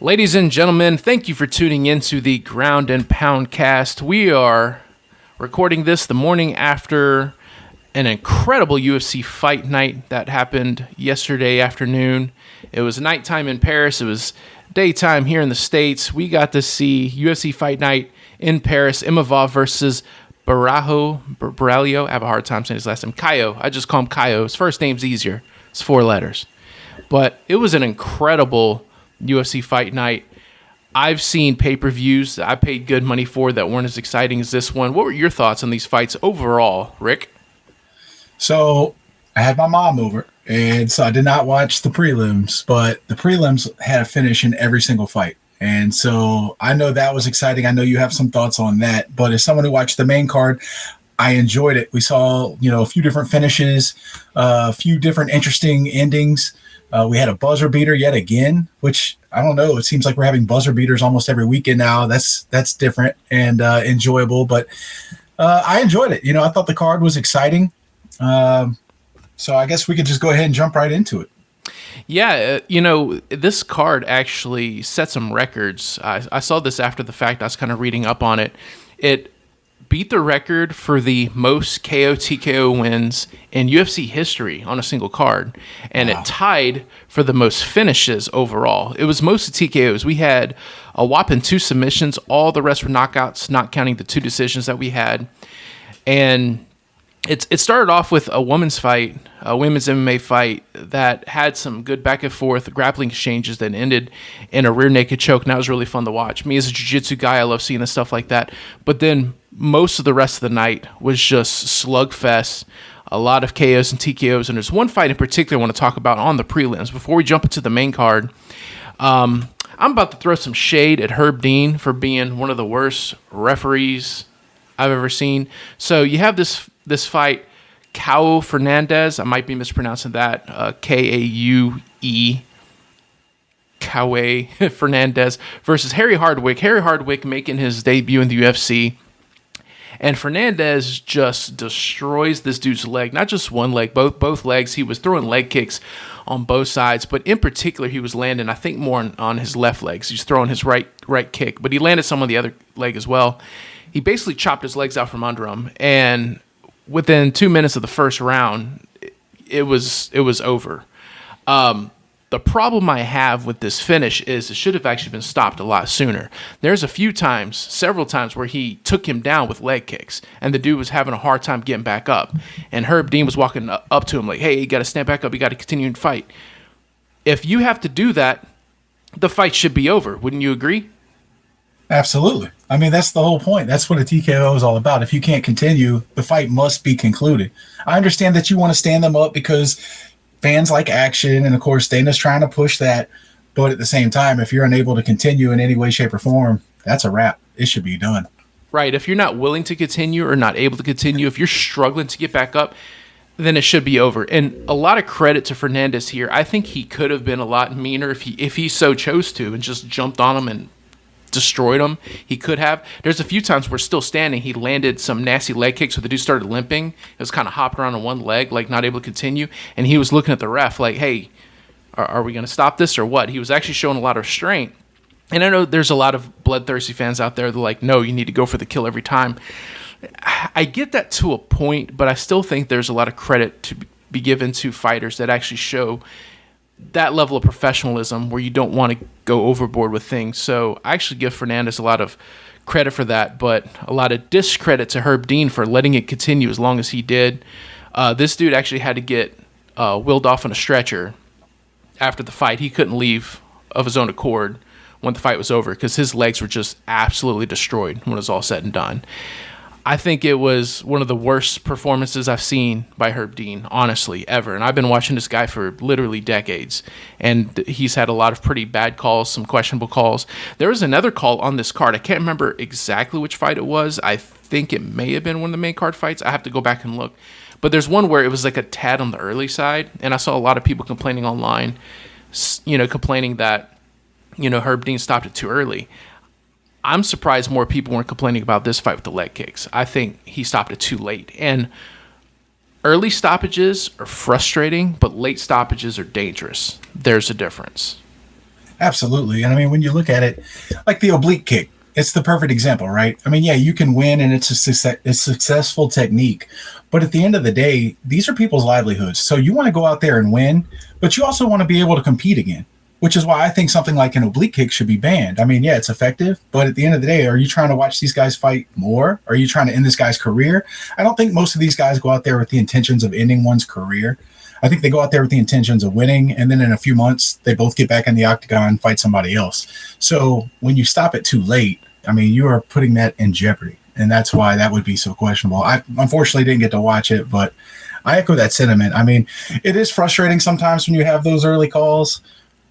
Ladies and gentlemen, thank you for tuning into the Ground and Pound cast. We are recording this the morning after an incredible UFC Fight Night that happened yesterday afternoon. It was nighttime in Paris. It was daytime here in the States. We got to see UFC Fight Night in Paris. Imavov versus Borralho. I have a hard time saying his last name. Caio. I just call him Caio. His first name's easier. It's 4 letters. But it was an incredible UFC Fight Night. I've seen pay-per-views that I paid good money for that weren't as exciting as this one. What were your thoughts on these fights overall, Rick? So I had my mom over, and so I did not watch the prelims, but the prelims had a finish in every single fight. And so I know that was exciting. I know you have some thoughts on that, but as someone who watched the main card, I enjoyed it. We saw, a few different finishes, a few different interesting endings. We had a buzzer beater yet again, which I don't know. It seems like we're having buzzer beaters almost every weekend now. That's different and enjoyable, but I enjoyed it. I thought the card was exciting. So I guess we could just go ahead and jump right into it. Yeah, this card actually set some records. I saw this after the fact. I was kind of reading up on it. It beat the record for the most KO TKO wins in UFC history on a single card, and It tied for the most finishes overall. It was most TKOs. We had a whopping 2 submissions. All the rest were knockouts, not counting the 2 decisions that we had. And it started off with a women's fight, a women's MMA fight that had some good back and forth grappling exchanges that ended in a rear naked choke, and that was really fun to watch. Me as a jiu-jitsu guy, I love seeing this stuff like that. But then most of the rest of the night was just slugfest, a lot of KOs and TKOs, and there's one fight in particular I want to talk about on the prelims. Before we jump into the main card, I'm about to throw some shade at Herb Dean for being one of the worst referees I've ever seen. So you have this fight, Caio Fernandez, I might be mispronouncing that, Kaue, Caio Fernandez versus Harry Hardwick. Harry Hardwick making his debut in the UFC. And Fernandez just destroys this dude's leg. Not just one leg, both legs. He was throwing leg kicks on both sides, but in particular, he was landing, I think, more on his left leg. So he's throwing his right kick, but he landed some on the other leg as well. He basically chopped his legs out from under him, and within 2 minutes of the first round, it was over. The problem I have with this finish is it should have actually been stopped a lot sooner. There's several times where he took him down with leg kicks, and the dude was having a hard time getting back up. And Herb Dean was walking up to him like, hey, you got to stand back up. You got to continue and fight. If you have to do that, the fight should be over. Wouldn't you agree? Absolutely. I mean, that's the whole point. That's what a TKO is all about. If you can't continue, the fight must be concluded. I understand that you want to stand them up because fans like action, and of course Dana's trying to push that, but at the same time, if you're unable to continue in any way, shape, or form, that's a wrap. It should be done. Right. If you're not willing to continue or not able to continue, if you're struggling to get back up, then it should be over. And a lot of credit to Fernandez here. I think he could have been a lot meaner if he so chose to and just jumped on him and destroyed him. He could have. There's a few times where still standing, he landed some nasty leg kicks where the dude started limping. It was kind of hopping around on one leg, like not able to continue. And he was looking at the ref like, hey, are we going to stop this or what? He was actually showing a lot of restraint. And I know there's a lot of bloodthirsty fans out there that are like, no, you need to go for the kill every time. I get that to a point, but I still think there's a lot of credit to be given to fighters that actually show that level of professionalism where you don't want to go overboard with things. So I actually give Fernandez a lot of credit for that, but a lot of discredit to Herb Dean for letting it continue as long as he did. This dude actually had to get wheeled off on a stretcher after the fight. He couldn't leave of his own accord when the fight was over because his legs were just absolutely destroyed when it was all said and done. I think it was one of the worst performances I've seen by Herb Dean, honestly, ever. And I've been watching this guy for literally decades, and he's had a lot of pretty bad calls, some questionable calls. There was another call on this card. I can't remember exactly which fight it was. I think it may have been one of the main card fights. I have to go back and look. But there's one where it was like a tad on the early side, and I saw a lot of people complaining online, complaining that, Herb Dean stopped it too early. I'm surprised more people weren't complaining about this fight with the leg kicks. I think he stopped it too late. And early stoppages are frustrating, but late stoppages are dangerous. There's a difference. Absolutely. And I mean, when you look at it, like the oblique kick, it's the perfect example, right? I mean, yeah, you can win and it's a successful technique. But at the end of the day, these are people's livelihoods. So you want to go out there and win, but you also want to be able to compete again, which is why I think something like an oblique kick should be banned. I mean, yeah, it's effective, but at the end of the day, are you trying to watch these guys fight more? Are you trying to end this guy's career? I don't think most of these guys go out there with the intentions of ending one's career. I think they go out there with the intentions of winning, and then in a few months, they both get back in the octagon and fight somebody else. So when you stop it too late, I mean, you are putting that in jeopardy, and that's why that would be so questionable. I unfortunately didn't get to watch it, but I echo that sentiment. I mean, it is frustrating sometimes when you have those early calls,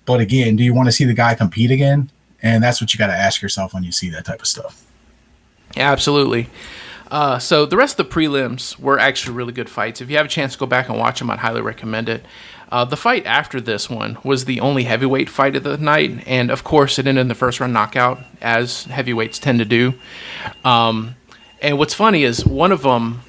but again, do you want to see the guy compete again? And that's what you got to ask yourself when you see that type of stuff. Yeah, absolutely. So the rest of the prelims were actually really good fights. If you have a chance to go back and watch them, I'd highly recommend it. The fight after this one was the only heavyweight fight of the night, and of course it ended in the first round knockout, as heavyweights tend to do. And what's funny is one of them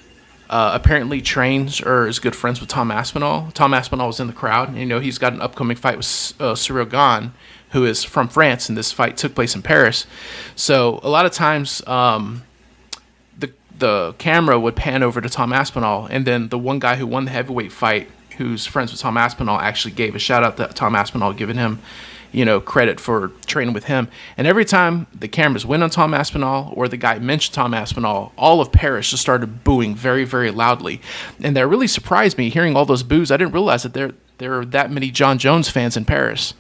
apparently trains or is good friends with Tom Aspinall. Tom Aspinall was in the crowd. You know, he's got an upcoming fight with Cyril Gane, who is from France, and this fight took place in Paris. So a lot of times the camera would pan over to Tom Aspinall, and then the one guy who won the heavyweight fight, who's friends with Tom Aspinall, actually gave a shout out to Tom Aspinall, giving him, you know, credit for training with him. And every time the cameras went on Tom Aspinall or the guy mentioned Tom Aspinall, all of Paris just started booing very, very loudly. And that really surprised me, hearing all those boos. I didn't realize that there are that many John Jones fans in Paris.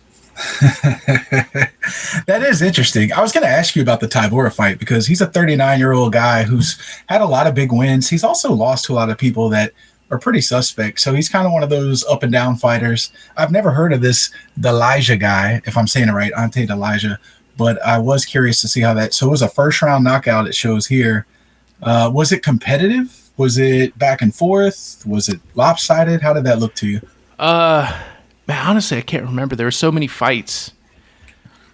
That is interesting. I was going to ask you about the Tybura fight because he's a 39-year-old guy who's had a lot of big wins. He's also lost to a lot of people that are pretty suspect. So he's kind of one of those up and down fighters. I've never heard of this Elijah guy, if I'm saying it right, Ante Elijah, but I was curious to see how that. So it was a first round knockout. It shows here. Was it competitive? Was it back and forth? Was it lopsided? How did that look to you? Man, honestly, I can't remember. There were so many fights.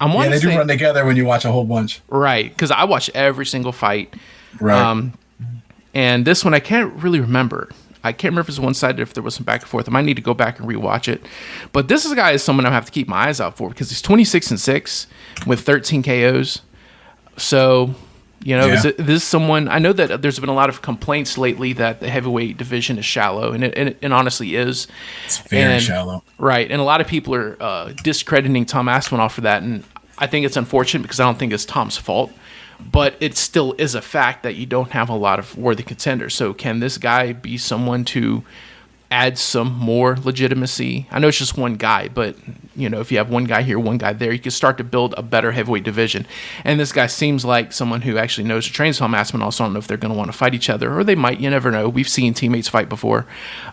Yeah, they do run together when you watch a whole bunch. Right, because I watch every single fight. Right. And this one, I can't really remember. I can't remember if it was one-sided, if there was some back and forth. I might need to go back and rewatch it. But this guy is someone I have to keep my eyes out for because he's 26-6 with 13 KOs. So, you know, this is someone. I know that there's been a lot of complaints lately that the heavyweight division is shallow, and it honestly is. It's very shallow. Right, and a lot of people are discrediting Tom Aspinall for that, and I think it's unfortunate because I don't think it's Tom's fault. But it still is a fact that you don't have a lot of worthy contenders. So can this guy be someone to add some more legitimacy? I know it's just one guy, but you know, if you have one guy here, one guy there, you can start to build a better heavyweight division. And this guy seems like someone who actually knows to train Tom Aspinall. So I don't know if they're going to want to fight each other, or they might. You never know. We've seen teammates fight before.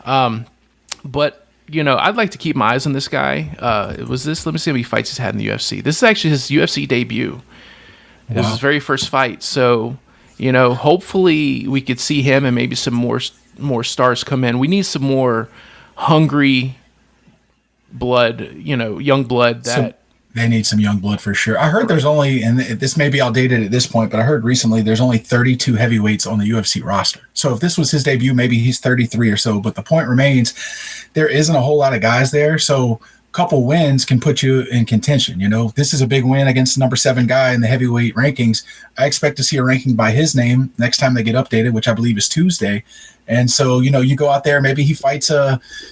But you know, I'd like to keep my eyes on this guy. Let me see how many fights he's had in the UFC. This is actually his UFC debut. It was his very first fight. So, you know, hopefully we could see him and maybe some more stars come in. We need some more hungry blood, you know, young blood. They need some young blood for sure. I heard there's only, and this may be outdated at this point, but I heard recently there's only 32 heavyweights on the UFC roster. So if this was his debut, maybe he's 33 or so. But the point remains, there isn't a whole lot of guys there. So couple wins can put you in contention. You know, this is a big win against the number 7 guy in the heavyweight rankings. I expect to see a ranking by his name next time they get updated, which I believe is Tuesday. And so, you know, you go out there, maybe he fights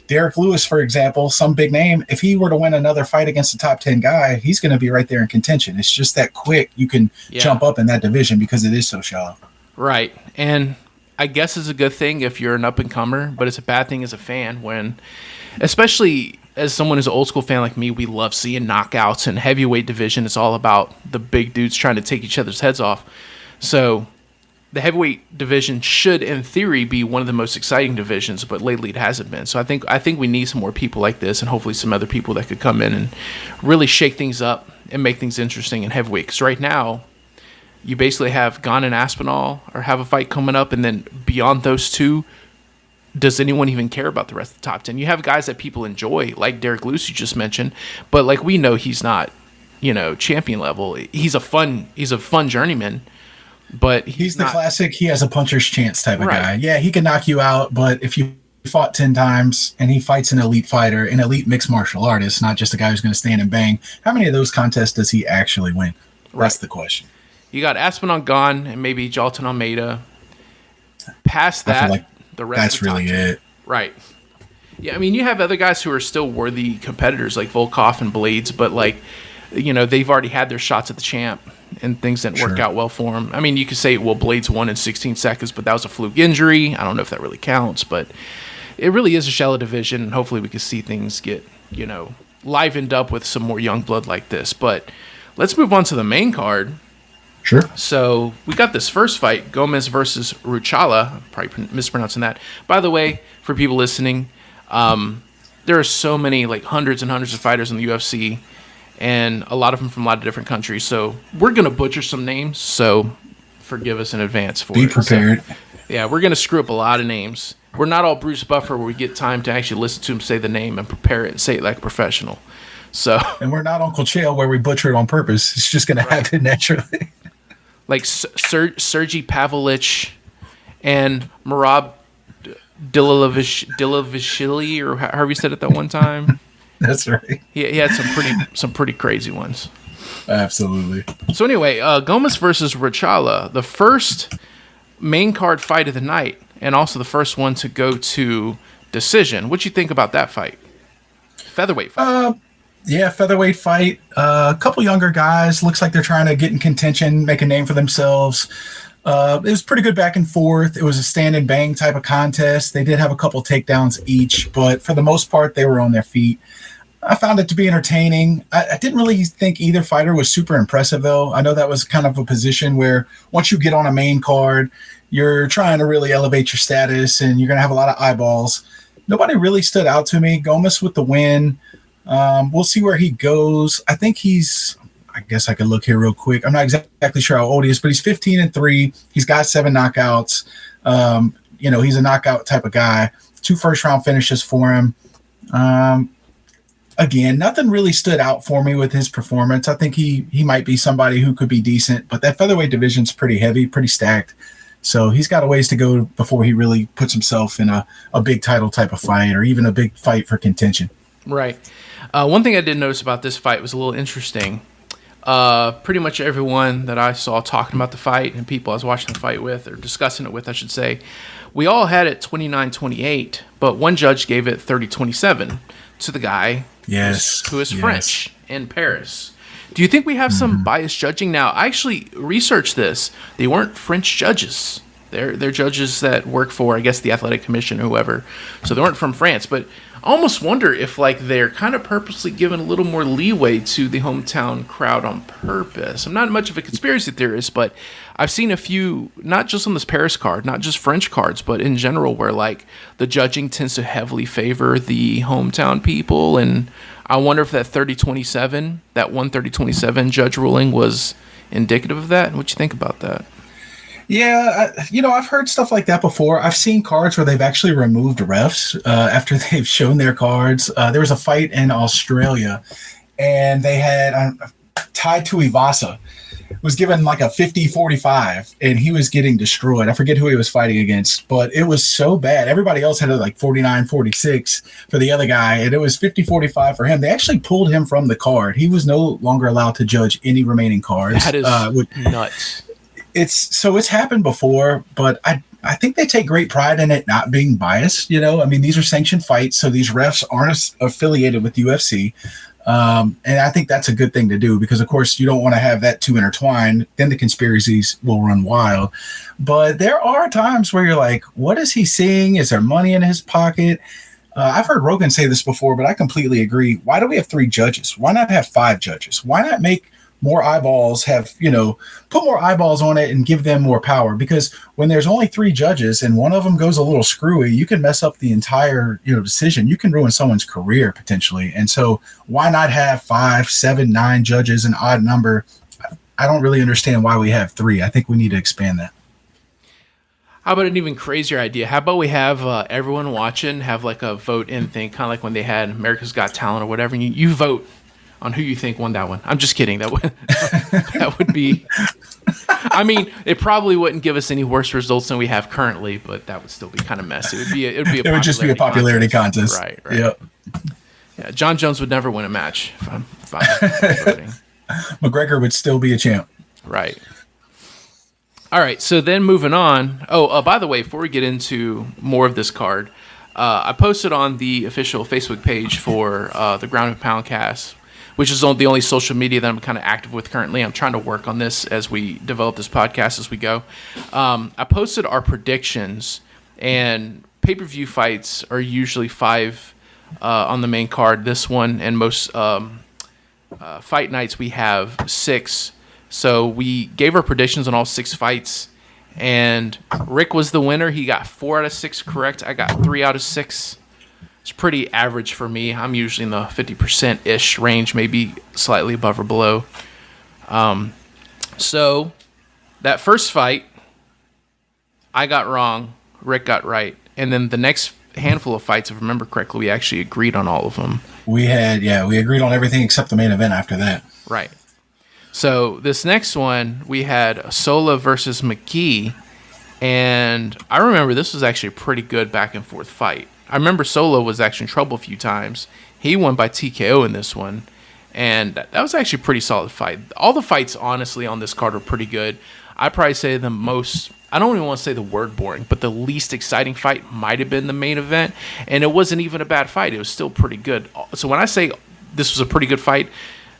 Derek Lewis, for example, some big name. If he were to win another fight against a top 10 guy, he's going to be right there in contention. It's just that quick you can jump up in that division because it is so shallow. Right. And I guess it's a good thing if you're an up-and-comer, but it's a bad thing as a fan when, especially as someone who's an old school fan like me, we love seeing knockouts, and heavyweight division is all about the big dudes trying to take each other's heads off. So the heavyweight division should, in theory, be one of the most exciting divisions, but lately it hasn't been. So I think we need some more people like this, and hopefully some other people that could come in and really shake things up and make things interesting in heavyweight. Because right now, you basically have Gane and Aspinall or have a fight coming up, and then beyond those two, does anyone even care about the rest of the top 10? You have guys that people enjoy, like Derek Lewis you just mentioned, but like we know he's not, you know, champion level. He's a fun journeyman, but he's the classic, he has a puncher's chance type of guy. Yeah, he can knock you out, but if you fought 10 times, and he fights an elite fighter, an elite mixed martial artist, not just a guy who's going to stand and bang. How many of those contests does he actually win? That's the question. You got Aspinall gone and maybe Jalton Almeida. Past that, like the rest that's of the top really 10. it. Right. Yeah, I mean, you have other guys who are still worthy competitors like Volkov and Blades, but like, you know, they've already had their shots at the champ and things didn't work out well for them. I mean, you could say, well, Blades won in 16 seconds, but that was a fluke injury. I don't know if that really counts, but it really is a shallow division, and hopefully we can see things get, you know, livened up with some more young blood like this. But let's move on to the main card. Sure. So we got this first fight, Gomez versus Ruchala. I'm probably mispronouncing that. By the way, for people listening, there are so many, like hundreds and hundreds of fighters in the UFC, and a lot of them from a lot of different countries. So we're going to butcher some names, so forgive us in advance for it. Be prepared. So, yeah, we're going to screw up a lot of names. We're not all Bruce Buffer where we get time to actually listen to him say the name and prepare it and say it like a professional. So, and we're not Uncle Chael where we butcher it on purpose. It's just going to happen naturally. Like Sergey Pavlich and Merab Dilavishvili, or however you said it that one time. That's right. He had some pretty crazy ones. Absolutely. So anyway, Gomez versus Ruchala, the first main card fight of the night, and also the first one to go to decision. What you think about that fight? Featherweight fight. Yeah, featherweight fight. A couple younger guys. Looks like they're trying to get in contention, make a name for themselves. It was pretty good back and forth. It was a stand and bang type of contest. They did have a couple takedowns each, but for the most part, they were on their feet. I found it to be entertaining. I didn't really think either fighter was super impressive, though. I know that was kind of a position where once you get on a main card, you're trying to really elevate your status, and you're going to have a lot of eyeballs. Nobody really stood out to me. Gomez with the win. We'll see where he goes. I think I guess I could look here real quick. I'm not exactly sure how old he is, but he's 15-3. He's got 7 knockouts. He's a knockout type of guy. 2 first-round finishes for him. Again, nothing really stood out for me with his performance. I think he might be somebody who could be decent, but that featherweight division's pretty heavy, pretty stacked. So he's got a ways to go before he really puts himself in a big title type of fight or even a big fight for contention. Right. One thing I did notice about this fight was a little interesting. Pretty much everyone that I saw talking about the fight and people I was watching the fight with, or discussing it with, I should say, we all had it 29-28, but one judge gave it 30-27 to the guy who is French in Paris. Do you think we have some biased judging? Now, I actually researched this. They weren't French judges. They're judges that work for, I guess, the Athletic Commission or whoever. So they weren't from France, but I almost wonder if like they're kind of purposely giving a little more leeway to the hometown crowd on purpose. I'm not much of a conspiracy theorist, but I've seen a few, not just on this Paris card, not just French cards, but in general, where like the judging tends to heavily favor the hometown people. And I wonder if that 30-27, that 130-27 judge ruling was indicative of that. What you think about that? Yeah, I've heard stuff like that before. I've seen cards where they've actually removed refs after they've shown their cards. There was a fight in Australia, and they had Tai Tuivasa was given like a 50-45, and he was getting destroyed. I forget who he was fighting against, but it was so bad. Everybody else had like 49-46 for the other guy, and it was 50-45 for him. They actually pulled him from the card. He was no longer allowed to judge any remaining cards. That is nuts. It's happened before, but I think they take great pride in it not being biased. These are sanctioned fights, so these refs aren't affiliated with UFC. And I think that's a good thing to do because, of course, you don't want to have that too intertwined. Then the conspiracies will run wild. But there are times where you're like, what is he seeing? Is there money in his pocket? I've heard Rogan say this before, but I completely agree. Why do we have 3 judges? Why not have 5 judges? Why not make more eyeballs, put more eyeballs on it and give them more power? Because when there's only 3 judges and one of them goes a little screwy, you can mess up the entire, decision. You can ruin someone's career potentially. And so why not have 5, 7, 9 judges, an odd number? I don't really understand why we have 3. I think we need to expand that. How about an even crazier idea? How about we have everyone watching have like a vote in thing, kind of like when they had America's Got Talent or whatever, and you vote on who you think won that one. I'm just kidding. That would be. I mean, it probably wouldn't give us any worse results than we have currently, but that would still be kind of messy. It would just be a popularity contest. Right. Yep. Yeah, John Jones would never win a match if I'm voting. McGregor would still be a champ. Right. All right, so then moving on. Oh, by the way, before we get into more of this card, I posted on the official Facebook page for the Ground and Pound cast, which is the only social media that I'm kind of active with currently. I'm trying to work on this as we develop this podcast as we go. I posted our predictions, and pay-per-view fights are usually 5 on the main card. This one and most fight nights we have 6. So we gave our predictions on all 6 fights, and Rick was the winner. He got 4 out of 6 correct. I got 3 out of 6. It's pretty average for me. I'm usually in the 50%-ish range, maybe slightly above or below. So that first fight, I got wrong. Rick got right. And then the next handful of fights, if I remember correctly, we actually agreed on all of them. We agreed on everything except the main event after that. Right. So this next one, we had Sola versus McKee, and I remember this was actually a pretty good back and forth fight. I remember Sola was actually in trouble a few times. He won by TKO in this one, and that was actually a pretty solid fight. All the fights, honestly, on this card were pretty good. I'd probably say the most, I don't even want to say the word boring, but the least exciting fight might have been the main event, and it wasn't even a bad fight. It was still pretty good. So when I say this was a pretty good fight,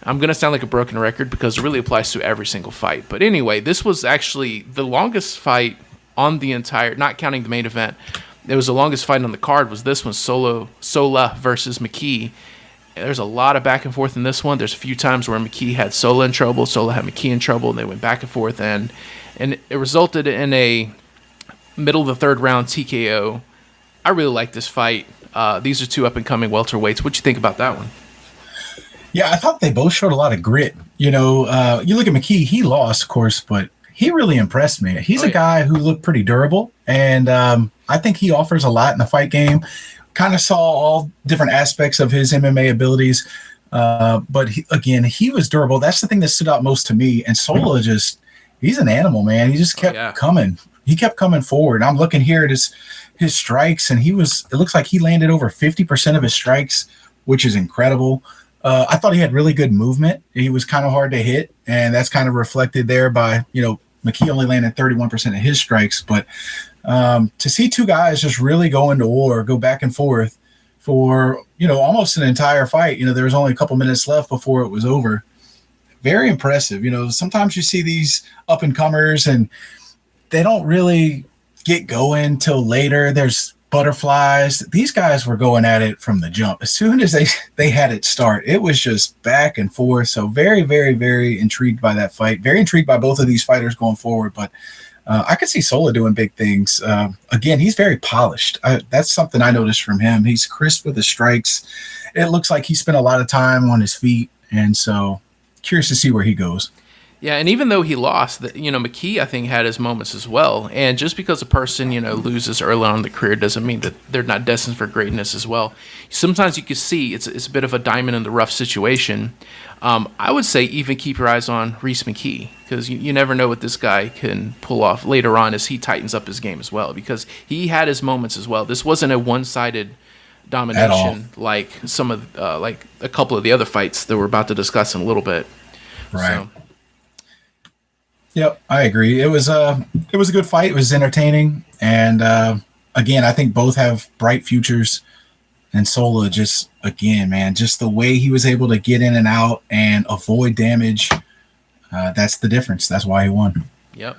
I'm going to sound like a broken record because it really applies to every single fight. But anyway, this was actually the longest fight on the entire, not counting the main event. It was the longest fight on the card was this one, Sola versus McKee. There's a lot of back and forth in this one. There's a few times where McKee had Sola in trouble, Sola had McKee in trouble, and they went back and forth. And it resulted in a middle of the third round TKO. I really like this fight. These are 2 up-and-coming welterweights. What do you think about that one? Yeah, I thought they both showed a lot of grit. You know, you look at McKee, he lost, of course, but he really impressed me. He's a guy who looked pretty durable, and I think he offers a lot in the fight game. Kind of saw all different aspects of his MMA abilities, but he was durable. That's the thing that stood out most to me. And Sola he's an animal, man. He just kept coming. He kept coming forward. I'm looking here at his strikes, and it looks like he landed over 50% of his strikes, which is incredible. I thought he had really good movement. He was kind of hard to hit, and that's kind of reflected there by, McKee only landed 31% of his strikes. But to see 2 guys just really go into war, go back and forth for, almost an entire fight, there was only a couple minutes left before it was over. Very impressive. Sometimes you see these up-and-comers, and they don't really get going till later. There's butterflies. These guys were going at it from the jump. As soon as they had it start, it was just back and forth. So very, very, very intrigued by that fight. Very intrigued by both of these fighters going forward. But I could see Sola doing big things. Again, he's very polished. That's something I noticed from him. He's crisp with his strikes. It looks like he spent a lot of time on his feet. And so curious to see where he goes. Yeah, and even though he lost, McKee, I think, had his moments as well. And just because a person, loses early on in the career doesn't mean that they're not destined for greatness as well. Sometimes you can see it's a bit of a diamond in the rough situation. I would say even keep your eyes on Reese McKee, because you never know what this guy can pull off later on as he tightens up his game as well, because he had his moments as well. This wasn't a one-sided domination like some of like a couple of the other fights that we're about to discuss in a little bit. Right. So. Yep, I agree. It was a good fight. It was entertaining, and again, I think both have bright futures. And Sola just the way he was able to get in and out and avoid damage. That's the difference. That's why he won. Yep.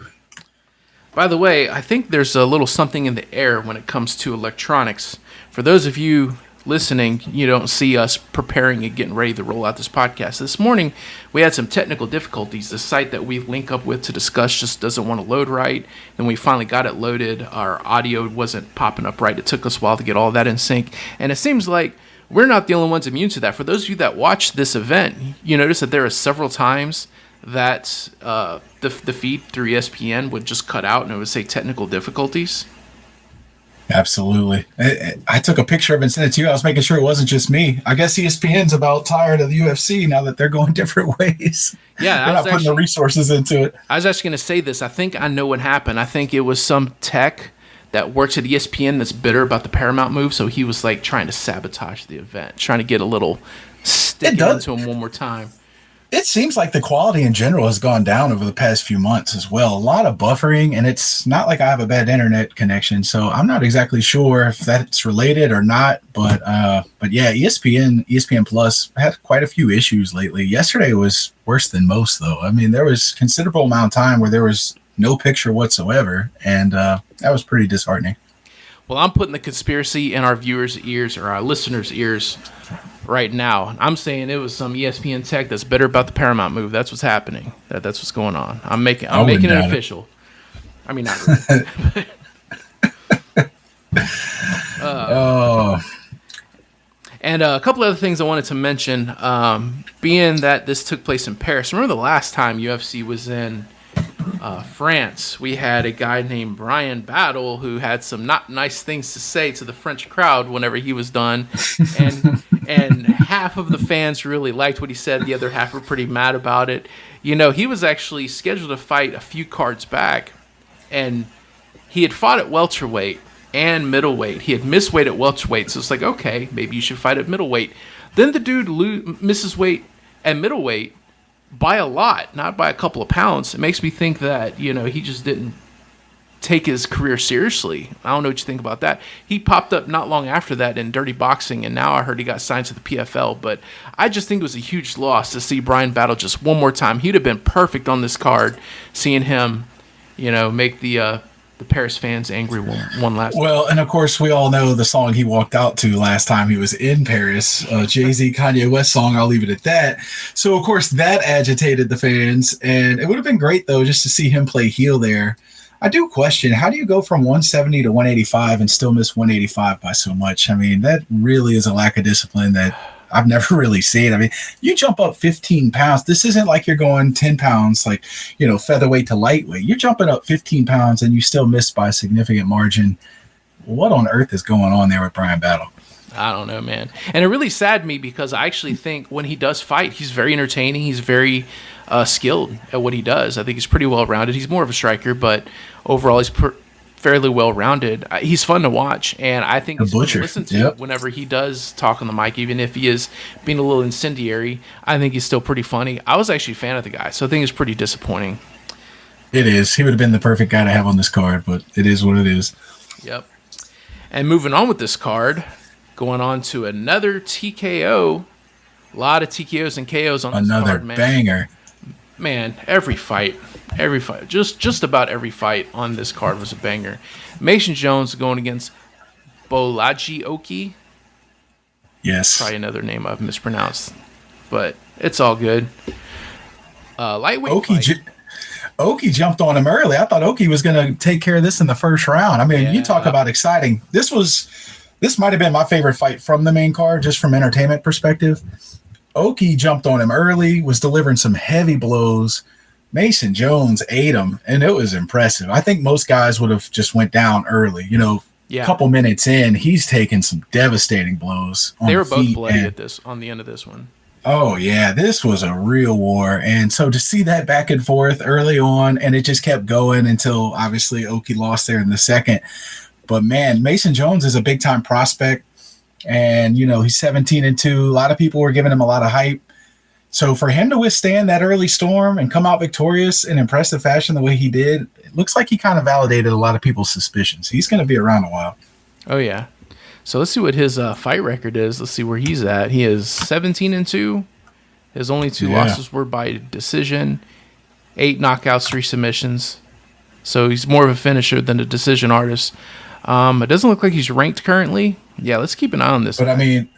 By the way, I think there's a little something in the air when it comes to electronics. For those of you listening, you don't see us preparing and getting ready to roll out this podcast. This morning, we had some technical difficulties. The site that we link up with to discuss just doesn't want to load right. Then we finally got it loaded. Our audio wasn't popping up right. It took us a while to get all that in sync. And it seems like we're not the only ones immune to that. For those of you that watched this event, you notice that there are several times that the feed through ESPN would just cut out and it would say technical difficulties. Absolutely. I took a picture of it and sent it to you. I was making sure it wasn't just me. I guess ESPN's about tired of the UFC now that they're going different ways. Yeah, They're not putting the resources into it. I was actually going to say this. I think I know what happened. I think it was some tech that works at ESPN that's bitter about the Paramount move, so he was like trying to sabotage the event, trying to get a little stick into him one more time. It seems like the quality in general has gone down over the past few months as well. A lot of buffering, and it's not like I have a bad internet connection, so I'm not exactly sure if that's related or not. But yeah, ESPN Plus had quite a few issues lately. Yesterday was worse than most, though. I mean, there was considerable amount of time where there was no picture whatsoever, and that was pretty disheartening. Well, I'm putting the conspiracy in our viewers' ears or our listeners' ears right now. I'm saying it was some ESPN tech that's bitter about the Paramount move. That's what's happening. That's what's going on. I'm making it official. I mean, not really. And a couple other things I wanted to mention, being that this took place in Paris. Remember the last time UFC was in France, we had a guy named Brian Battle who had some not nice things to say to the French crowd whenever he was done, and half of the fans really liked what he said, the other half were pretty mad about it. You know, he was actually scheduled to fight a few cards back, and he had fought at welterweight and middleweight. He had missed weight at welterweight, so it's like, okay, maybe you should fight at middleweight. Then the dude misses weight at middleweight by a lot, not by a couple of pounds. It makes me think that, you know, he just didn't take his career seriously. I don't know what you think about that. He popped up not long after that in Dirty Boxing, and now I heard he got signed to the PFL. But I just think it was a huge loss to see Brian Battle just one more time. He'd have been perfect on this card, seeing him, you know, make the Paris fans angry one last time. Well, and of course, we all know the song he walked out to last time he was in Paris, Jay-Z, Kanye West song. I'll leave it at that. So, of course, that agitated the fans, and it would have been great, though, just to see him play heel there. I do question, how do you go from 170 to 185 and still miss 185 by so much? I mean, that really is a lack of discipline that I've never really seen. I mean, you jump up 15 pounds. This isn't like you're going 10 pounds, like, you know, featherweight to lightweight. You're jumping up 15 pounds and you still miss by a significant margin. What on earth is going on there with Brian Battle? I don't know, man. And it really saddened me because I actually think when he does fight, he's very entertaining. He's very skilled at what he does. I think he's pretty well-rounded. He's more of a striker, but overall he's fairly well-rounded. He's fun to watch, and I think he's fun to listen to whenever he does talk on the mic, even if he is being a little incendiary. I think he's still pretty funny. I was actually a fan of the guy, so I think it's pretty disappointing. It is. He would have been the perfect guy to have on this card, but it is what it is. Yep. And moving on with this card, going on to another TKO. A lot of TKOs and KOs on this card, man. Another banger. Man, every fight, just about every fight on this card was a banger. Mason Jones going against Borralho. Yes. Probably another name I've mispronounced, but it's all good. Lightweight fight. Oki jumped on him early. I thought Oki was going to take care of this in the first round. I mean, you talk about exciting. This might have been my favorite fight from the main card, just from entertainment perspective. Oki jumped on him early, was delivering some heavy blows. Mason Jones ate him, and it was impressive. I think most guys would have just went down early. You know, a couple minutes in, he's taking some devastating blows. They were both bloody on the end of this one. Oh, yeah, this was a real war. And so to see that back and forth early on, and it just kept going until obviously Oki lost there in the second. But, man, Mason Jones is a big-time prospect. And, you know, he's 17-2. A lot of people were giving him a lot of hype. So for him to withstand that early storm and come out victorious in impressive fashion the way he did, it looks like he kind of validated a lot of people's suspicions. He's going to be around a while. Oh, yeah. So let's see what his fight record is. Let's see where he's at. He is 17-2. His only two losses were by decision, 8 knockouts, 3 submissions. So he's more of a finisher than a decision artist. It doesn't look like he's ranked currently. Yeah, let's keep an eye on this.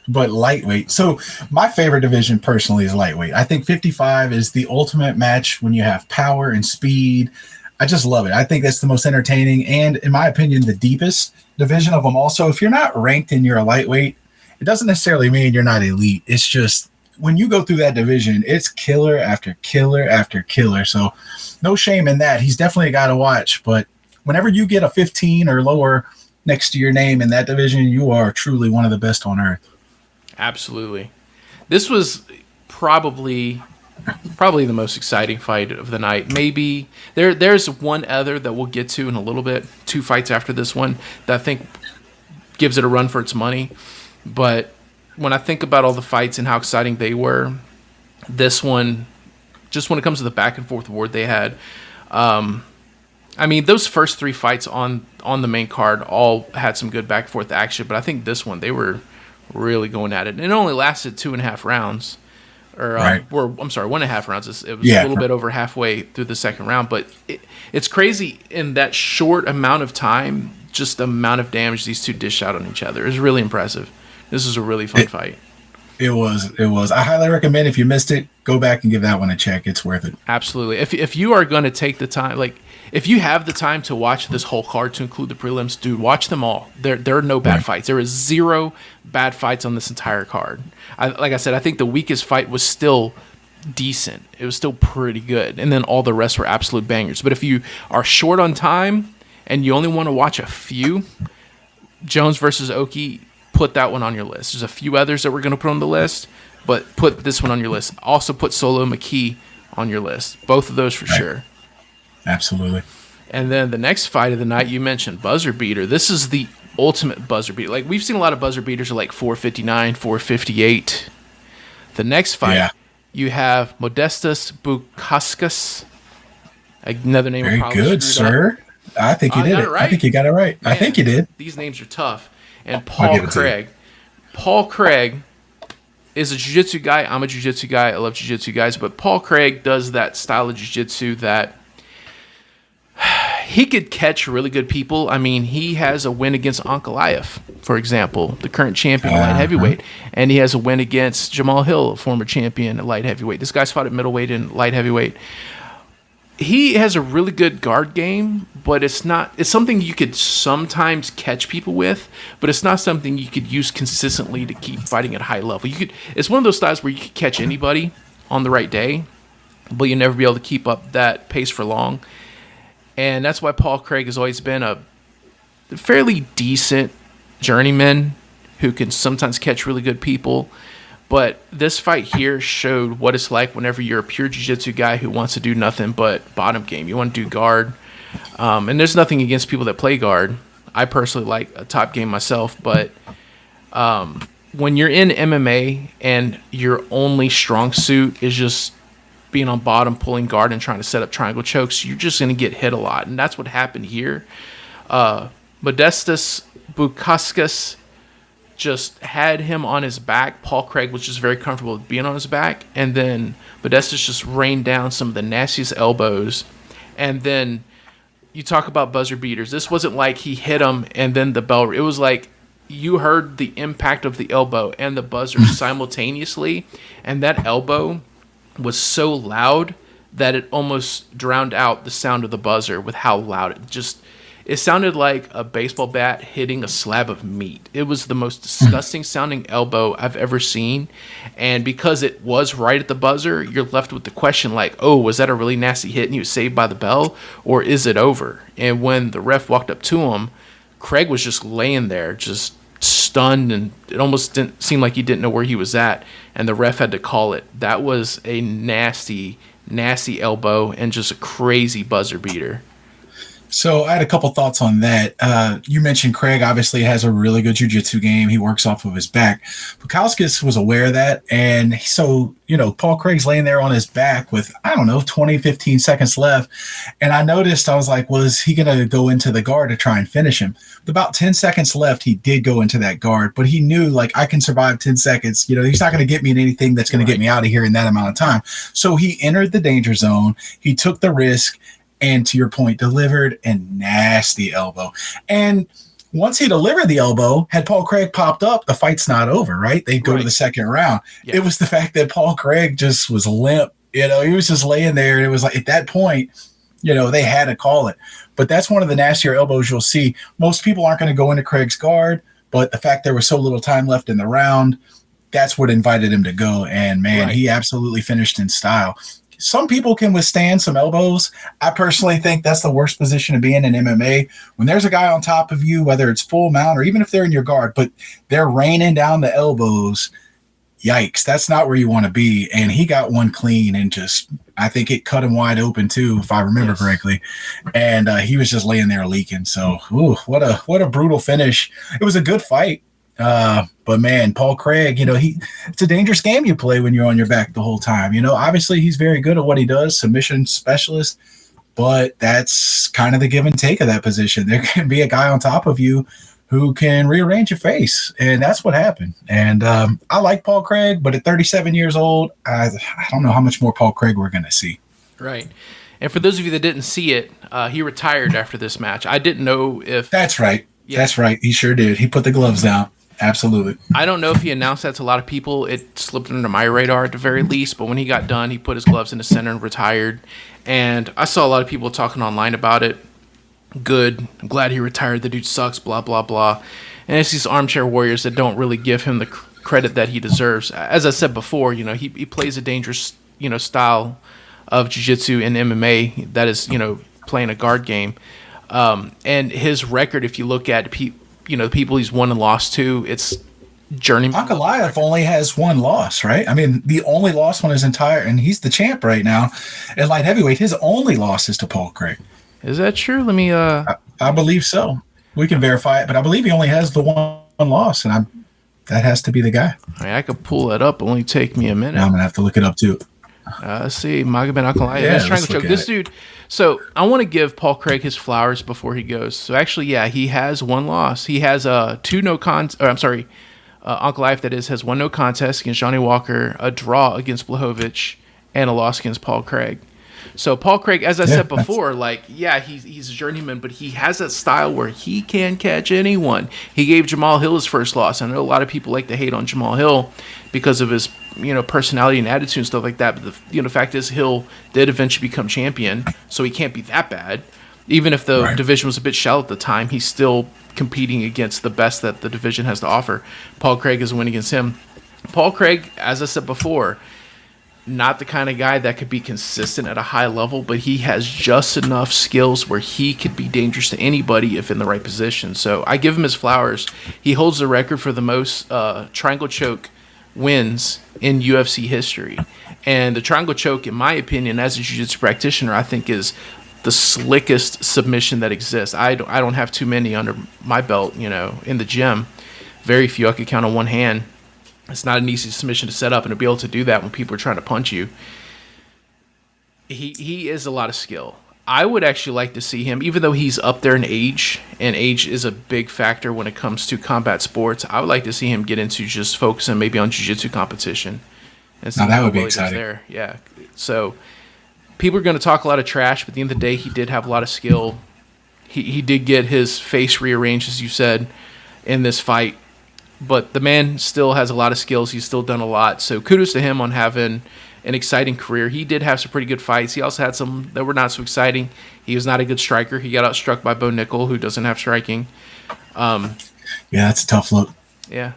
But lightweight. So my favorite division personally is lightweight. I think 55 is the ultimate match when you have power and speed. I just love it. I think that's the most entertaining and, in my opinion, the deepest division of them all. So if you're not ranked and you're a lightweight, it doesn't necessarily mean you're not elite. It's just when you go through that division, it's killer after killer after killer. So no shame in that. He's definitely a guy to watch. But whenever you get a 15 or lower next to your name in that division, you are truly one of the best on earth. Absolutely. This was probably the most exciting fight of the night. Maybe there's one other that we'll get to in a little bit. 2 fights after this one that I think gives it a run for its money. But when I think about all the fights and how exciting they were, this one, just when it comes to the back and forth war they had, I mean, those first 3 fights on the main card all had some good back and forth action, but I think this one, they were really going at it. And it only lasted 2.5 rounds. Right. I'm sorry, 1.5 rounds. It was Yeah. a little bit over halfway through the second round, but it's crazy in that short amount of time, just the amount of damage these two dished out on each other. It was really impressive. This was a really fun fight. It was. I highly recommend, if you missed it, go back and give that one a check. It's worth it. Absolutely. If you are going to take the time, like if you have the time to watch this whole card to include the prelims, dude, watch them all. There are no bad fights. There is 0 bad fights on this entire card. Like I said, I think the weakest fight was still decent. It was still pretty good. And then all the rest were absolute bangers. But if you are short on time and you only want to watch a few, Jones versus Oki, put that one on your list. There's a few others that we're going to put on the list, but put this one on your list. Also put Solo McKee on your list. Both of those for sure. Absolutely. And then the next fight of the night, you mentioned buzzer beater. This is the ultimate buzzer beater. Like, we've seen a lot of buzzer beaters are like 459, 458. The next fight, you have Modestas Bukauskas. Another name. Very good, sir. I think you did it. Right. I think you got it right. Man, I think you did. These names are tough. And Paul Craig. Paul Craig is a jiu-jitsu guy. I'm a jiu-jitsu guy. I love jiu-jitsu guys. But Paul Craig does that style of jiu-jitsu that he could catch really good people. I mean, he has a win against Ankalaev, for example, the current champion at light heavyweight. And he has a win against Jamal Hill, a former champion at light heavyweight. This guy's fought at middleweight and light heavyweight. He has a really good guard game, but it's something you could sometimes catch people with, but it's not something you could use consistently to keep fighting at a high level. It's one of those styles where you could catch anybody on the right day, but you'll never be able to keep up that pace for long. And that's why Paul Craig has always been a fairly decent journeyman who can sometimes catch really good people. But this fight here showed what it's like whenever you're a pure jiu-jitsu guy who wants to do nothing but bottom game. You want to do guard. And there's nothing against people that play guard. I personally like a top game myself. But when you're in MMA and your only strong suit is just being on bottom, pulling guard, and trying to set up triangle chokes, you're just going to get hit a lot. And that's what happened here. Modestas Bukauskas just had him on his back. Paul Craig was just very comfortable with being on his back. And then Modestas just rained down some of the nastiest elbows. And then you talk about buzzer beaters. This wasn't like he hit him and then the bell. It was like you heard the impact of the elbow and the buzzer simultaneously. And that elbow was so loud that it almost drowned out the sound of the buzzer with how loud it sounded like a baseball bat hitting a slab of meat. It was the most disgusting sounding elbow I've ever seen. And because it was right at the buzzer, you're left with the question like, oh, was that a really nasty hit and he was saved by the bell? Or is it over? And when the ref walked up to him, Craig was just laying there, just stunned, and it almost didn't seem like he didn't know where he was at. And the ref had to call it. That was a nasty, nasty elbow and just a crazy buzzer beater. So I had a couple thoughts on that. You mentioned Craig obviously has a really good jiu-jitsu game. He works off of his back. Bukauskas was aware of that. And so, Paul Craig's laying there on his back with, 20, 15 seconds left. And I noticed, I was like, was he going to go into the guard to try and finish him? With about 10 seconds left, he did go into that guard. But he knew, like, I can survive 10 seconds. He's not going to get me in anything that's going to get me out of here in that amount of time. So he entered the danger zone. He took the risk. And to your point, delivered a nasty elbow. And once he delivered the elbow, had Paul Craig popped up, the fight's not over, right? They'd go to the second round. Yeah. It was the fact that Paul Craig just was limp. He was just laying there. And it was like, at that point, they had to call it. But that's one of the nastier elbows you'll see. Most people aren't going to go into Craig's guard, but the fact there was so little time left in the round, that's what invited him to go. And, man, he absolutely finished in style. some people can withstand some elbows. I personally think that's the worst position to be in MMA. When there's a guy on top of you, whether it's full mount or even if they're in your guard, but they're raining down the elbows. Yikes, that's not where you want to be. And he got one clean and just, I think it cut him wide open too, if I remember correctly. And he was just laying there leaking. So, what a brutal finish. It was a good fight. But man, Paul Craig, it's a dangerous game you play when you're on your back the whole time. Obviously he's very good at what he does, submission specialist, but that's kind of the give and take of that position. There can be a guy on top of you who can rearrange your face. And that's what happened. And I like Paul Craig, but at 37 years old, I don't know how much more Paul Craig we're going to see. Right. And for those of you that didn't see it, he retired after this match. I didn't know if... That's right. Yeah. That's right. He sure did. He put the gloves down. Absolutely. I don't know if he announced that to a lot of people. It slipped under my radar at the very least. But when he got done, he put his gloves in the center and retired. And I saw a lot of people talking online about it. Good. I'm glad he retired. The dude sucks, blah, blah, blah. And it's these armchair warriors that don't really give him the credit that he deserves. As I said before, he plays a dangerous, style of jiu-jitsu and MMA that is, playing a guard game. And his record, if you look at, the people he's won and lost to, it's journeyman. Ankalaev only has one loss, right? I mean, the only loss on his entire, and he's the champ right now at light heavyweight. His only loss is to Paul Craig. Is that true? Let me. I believe so. We can verify it, but I believe he only has the one loss, and that has to be the guy. I could pull that up. Only take me a minute. Now I'm gonna have to look it up too. Let's see, Magomed Ankalaev. Yeah, Triangle choke. This dude. So I want to give Paul Craig his flowers before he goes. So actually, yeah, he has one loss. He has two no contest. Ankalaev, that is, has one no contest against Johnny Walker, a draw against Blachowicz, and a loss against Paul Craig. So Paul Craig, as I said before, he's a journeyman, but he has that style where he can catch anyone. He gave Jamal Hill his first loss. I know a lot of people like to hate on Jamal Hill because of his, personality and attitude and stuff like that. But the fact is, Hill did eventually become champion, so he can't be that bad. Even if the division was a bit shallow at the time, he's still competing against the best that the division has to offer. Paul Craig is a win against him. Paul Craig, as I said before, not the kind of guy that could be consistent at a high level, but he has just enough skills where he could be dangerous to anybody if in the right position. So I give him his flowers. He holds the record for the most triangle choke wins in UFC history. And the triangle choke, in my opinion, as a jiu-jitsu practitioner, I think is the slickest submission that exists. I don't have too many under my belt, in the gym. Very few. I could count on one hand. It's not an easy submission to set up, and to be able to do that when people are trying to punch you. He is a lot of skill. I would actually like to see him, even though he's up there in age, and age is a big factor when it comes to combat sports, I would like to see him get into just focusing maybe on jiu-jitsu competition. And now that would be exciting. There. Yeah. So people are going to talk a lot of trash, but at the end of the day, he did have a lot of skill. He did get his face rearranged, as you said, in this fight. But the man still has a lot of skills. He's still done a lot. So kudos to him on having an exciting career. He did have some pretty good fights. He also had some that were not so exciting. He was not a good striker. He got outstruck by Bo Nickel, who doesn't have striking. Yeah, that's a tough look. Yeah.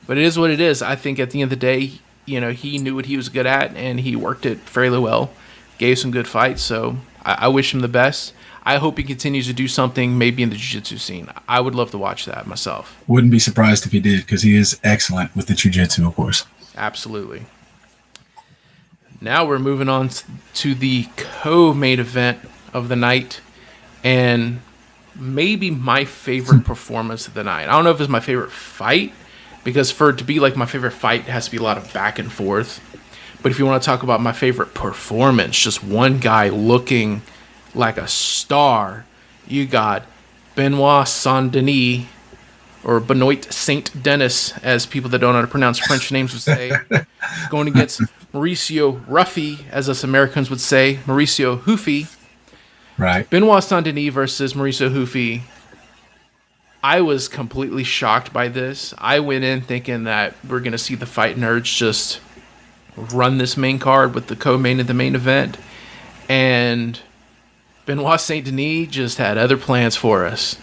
But it is what it is. I think at the end of the day, he knew what he was good at, and he worked it fairly well. Gave some good fights. So I wish him the best. I hope he continues to do something maybe in the jiu-jitsu scene. I would love to watch that myself. Wouldn't be surprised if he did, because he is excellent with the jiu-jitsu, of course. Absolutely. Now we're moving on to the co-main event of the night, and maybe my favorite performance of the night. I don't know if it's my favorite fight, because for it to be like my favorite fight, it has to be a lot of back and forth. But if you want to talk about my favorite performance, just one guy looking like a star, you got Benoit Saint-Denis, or Benoit Saint-Denis, as people that don't know how to pronounce French names would say, going against Mauricio Ruffy, as us Americans would say, Mauricio Hoofy. Right. Benoit Saint-Denis versus Mauricio Hoofy. I was completely shocked by this. I went in thinking that we're going to see the fight nerds just run this main card with the co-main of the main event, and Benoit Saint-Denis just had other plans for us.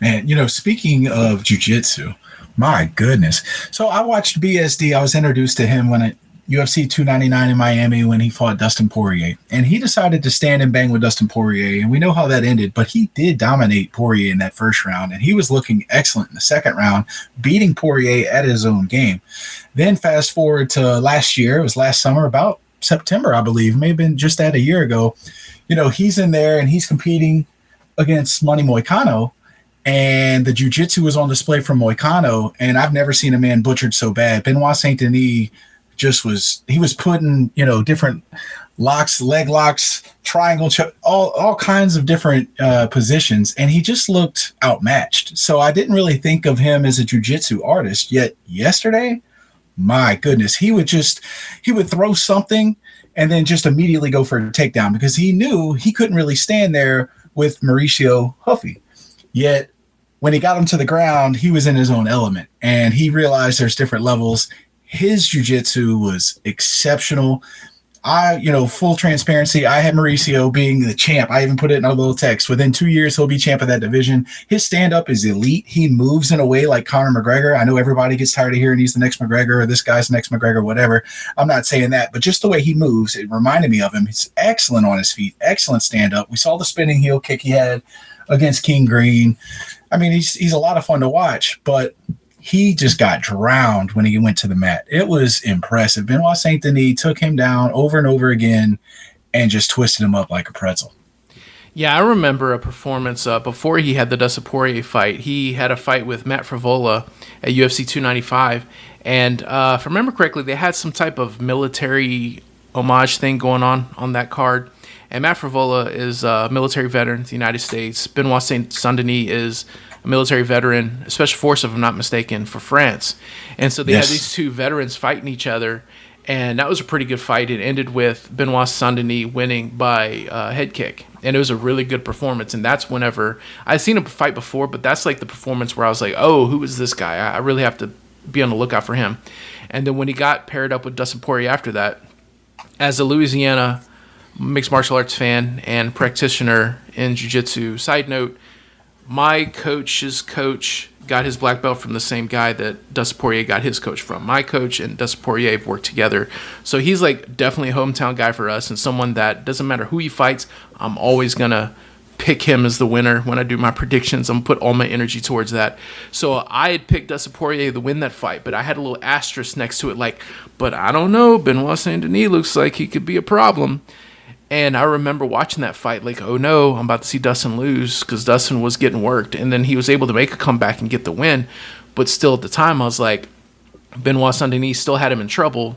Man, speaking of jiu-jitsu, my goodness. So I watched BSD. I was introduced to him when UFC 299 in Miami when he fought Dustin Poirier. And he decided to stand and bang with Dustin Poirier. And we know how that ended, but he did dominate Poirier in that first round. And he was looking excellent in the second round, beating Poirier at his own game. Then fast forward to last year, it was last summer, about September, I believe, may have been just that a year ago. He's in there and he's competing against Manny Moicano. And the jiu-jitsu was on display from Moicano. And I've never seen a man butchered so bad. Benoit Saint-Denis he was putting, different locks, leg locks, triangle, all kinds of different positions. And he just looked outmatched. So I didn't really think of him as a jiu-jitsu artist. Yet yesterday, my goodness, he would throw something and then just immediately go for a takedown because he knew he couldn't really stand there with Mauricio Huffy. Yet when he got him to the ground, he was in his own element and he realized there's different levels. His jiu-jitsu was exceptional. Full transparency, I had Mauricio being the champ. I even put it in a little text. Within 2 years, he'll be champ of that division. His stand-up is elite. He moves in a way like Conor McGregor. I know everybody gets tired of hearing he's the next McGregor or this guy's the next McGregor, whatever. I'm not saying that, but just the way he moves, it reminded me of him. He's excellent on his feet, excellent stand-up. We saw the spinning heel kick he had against King Green. I mean, he's a lot of fun to watch, but he just got drowned when he went to the mat. It was impressive. Benoit Saint-Denis took him down over and over again and just twisted him up like a pretzel. Yeah, I remember a performance before he had the Dustin Poirier fight. He had a fight with Matt Frivola at UFC 295. And if I remember correctly, they had some type of military homage thing going on that card. And Matt Frivola is a military veteran of the United States. Benoit Saint-Denis is a military veteran, a special force, if I'm not mistaken, for France. And so they had these two veterans fighting each other, and that was a pretty good fight. It ended with Benoit Saint-Denis winning by head kick, and it was a really good performance. And that's whenever I've seen him fight before, but that's like the performance where I was like, oh, who is this guy? I really have to be on the lookout for him. And then when he got paired up with Dustin Poirier after that, as a Louisiana mixed martial arts fan and practitioner in jiu-jitsu, side note, my coach's coach got his black belt from the same guy that Dustin Poirier got his coach from. My coach and Dustin Poirier have worked together. So he's like definitely a hometown guy for us and someone that doesn't matter who he fights, I'm always going to pick him as the winner when I do my predictions. I'm going to put all my energy towards that. So I had picked Dustin Poirier to win that fight, but I had a little asterisk next to it like, but I don't know, Benoit Saint-Denis looks like he could be a problem. And I remember watching that fight like, oh no, I'm about to see Dustin lose because Dustin was getting worked. And then he was able to make a comeback and get the win. But still at the time, I was like, Benoit Saint-Denis still had him in trouble.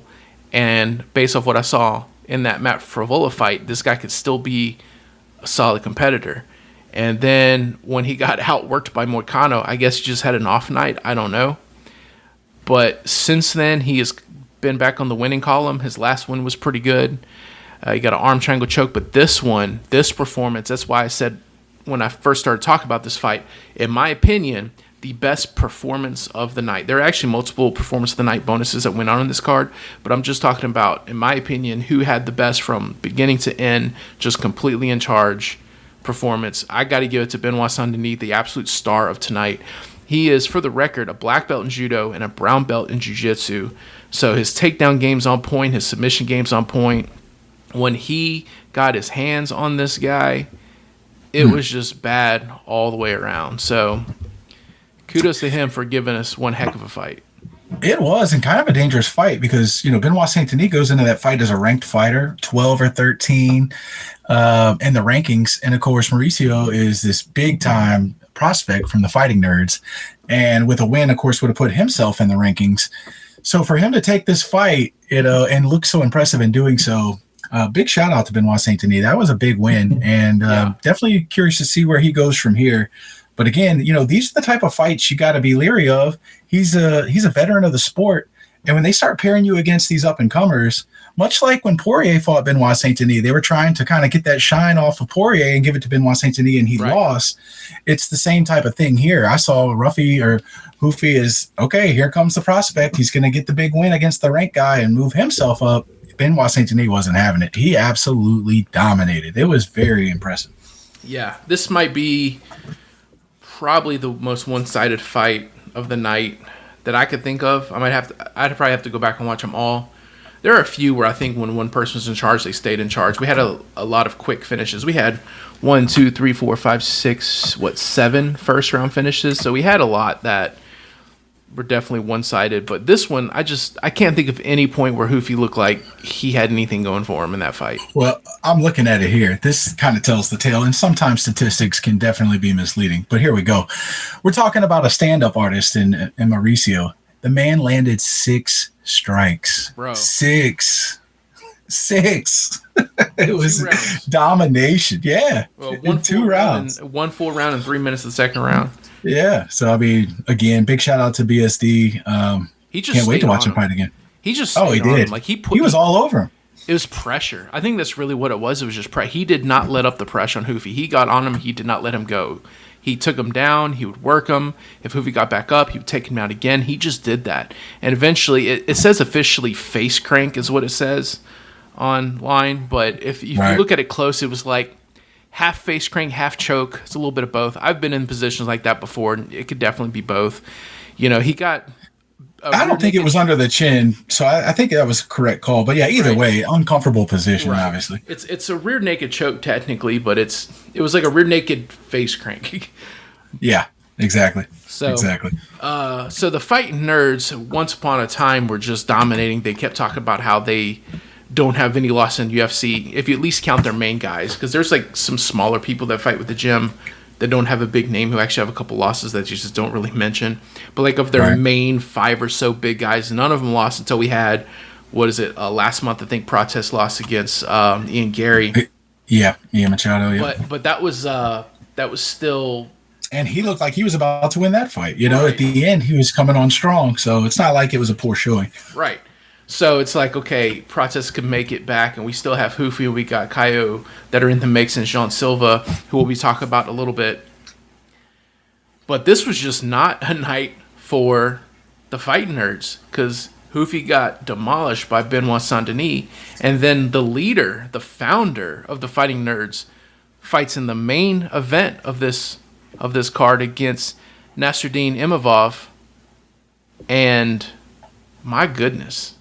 And based off what I saw in that Matt Frivola fight, this guy could still be a solid competitor. And then when he got outworked by Moicano, I guess he just had an off night. I don't know. But since then, he has been back on the winning column. His last win was pretty good. He got an arm triangle choke, but this performance, that's why I said when I first started talking about this fight, in my opinion, the best performance of the night. There are actually multiple performance of the night bonuses that went on in this card, but I'm just talking about, in my opinion, who had the best from beginning to end, just completely in charge performance. I got to give it to Benoit Saint-Denis, the absolute star of tonight. He is, for the record, a black belt in judo and a brown belt in jiu-jitsu. So his takedown game's on point, his submission game's on point. When he got his hands on this guy, it was just bad all the way around. So kudos to him for giving us one heck of a fight. It was, and kind of a dangerous fight because, Benoit Saint-Denis goes into that fight as a ranked fighter, 12 or 13 in the rankings. And, of course, Mauricio is this big-time prospect from the Fighting Nerds. And with a win, of course, would have put himself in the rankings. So for him to take this fight, and look so impressive in doing so, big shout out to Benoit Saint-Denis. That was a big win, and definitely curious to see where he goes from here. But again, these are the type of fights you got to be leery of. He's a veteran of the sport, and when they start pairing you against these up and comers, much like when Poirier fought Benoit Saint-Denis, they were trying to kind of get that shine off of Poirier and give it to Benoit Saint-Denis, and he lost. It's the same type of thing here. I saw Hoofy is okay. Here comes the prospect. He's going to get the big win against the ranked guy and move himself up. Benoit Saint-Denis wasn't having it. He absolutely dominated. It was very impressive. Yeah, this might be probably the most one-sided fight of the night that I could think of. I'd probably have to go back and watch them all. there are a few where I think when one person was in charge, they stayed in charge. We had a lot of quick finishes. We had 1, 2, 3, 4, 5, 6, 7 first round finishes. So we had a lot that were definitely one-sided. But this one, I can't think of any point where Hoofy looked like he had anything going for him in that fight. Well, I'm looking at it here. This kind of tells the tale, and sometimes statistics can definitely be misleading. But here we go. We're talking about a stand-up artist in Mauricio. The man landed 6 strikes. Bro. 6. It was domination. Yeah. Well, in 2 rounds. 1 full round and 3 minutes of the second round. Yeah. So, I mean, again, big shout out to BSD. He just can't wait to watch him fight again. He just he did. Like he was all over him. It was pressure. I think that's really what it was. It was just pressure. He did not let up the pressure on Hoofy. He got on him. He did not let him go. He took him down. He would work him. If Hoofy got back up, he would take him out again. He just did that. And eventually, it says officially face crank is what it says online. But if you look at it close, it was like half face crank, half choke. It's a little bit of both. I've been in positions like that before, and it could definitely be both. You know, he got... I don't think it was under the chin, so I think that was a correct call. But yeah, either way, uncomfortable position, obviously. It's a rear naked choke technically, but it was like a rear naked face crank. Yeah, exactly. So exactly. So the fight nerds, once upon a time, were just dominating. They kept talking about how they don't have any loss in UFC if you at least count their main guys, because there's like some smaller people that fight with the gym that don't have a big name who actually have a couple losses that you just don't really mention. But like of their main 5 or so big guys, none of them lost until we had, last month, I think, Protest lost against Ian Gary. Yeah, Ian Machado, yeah. But that was still... And he looked like he was about to win that fight. You know, at the end, he was coming on strong, so it's not like it was a poor showing. Right. So it's like, okay, Protest could make it back, and we still have Hoofy, and we got Caio that are in the mix, and Jean Silva, who we'll be talking about a little bit. But this was just not a night for the fight nerds, because Hoofy got demolished by Benoit Saint-Denis, and then the leader, the founder of the Fighting Nerds, fights in the main event of this card against Nasruddin Imavov, and my goodness.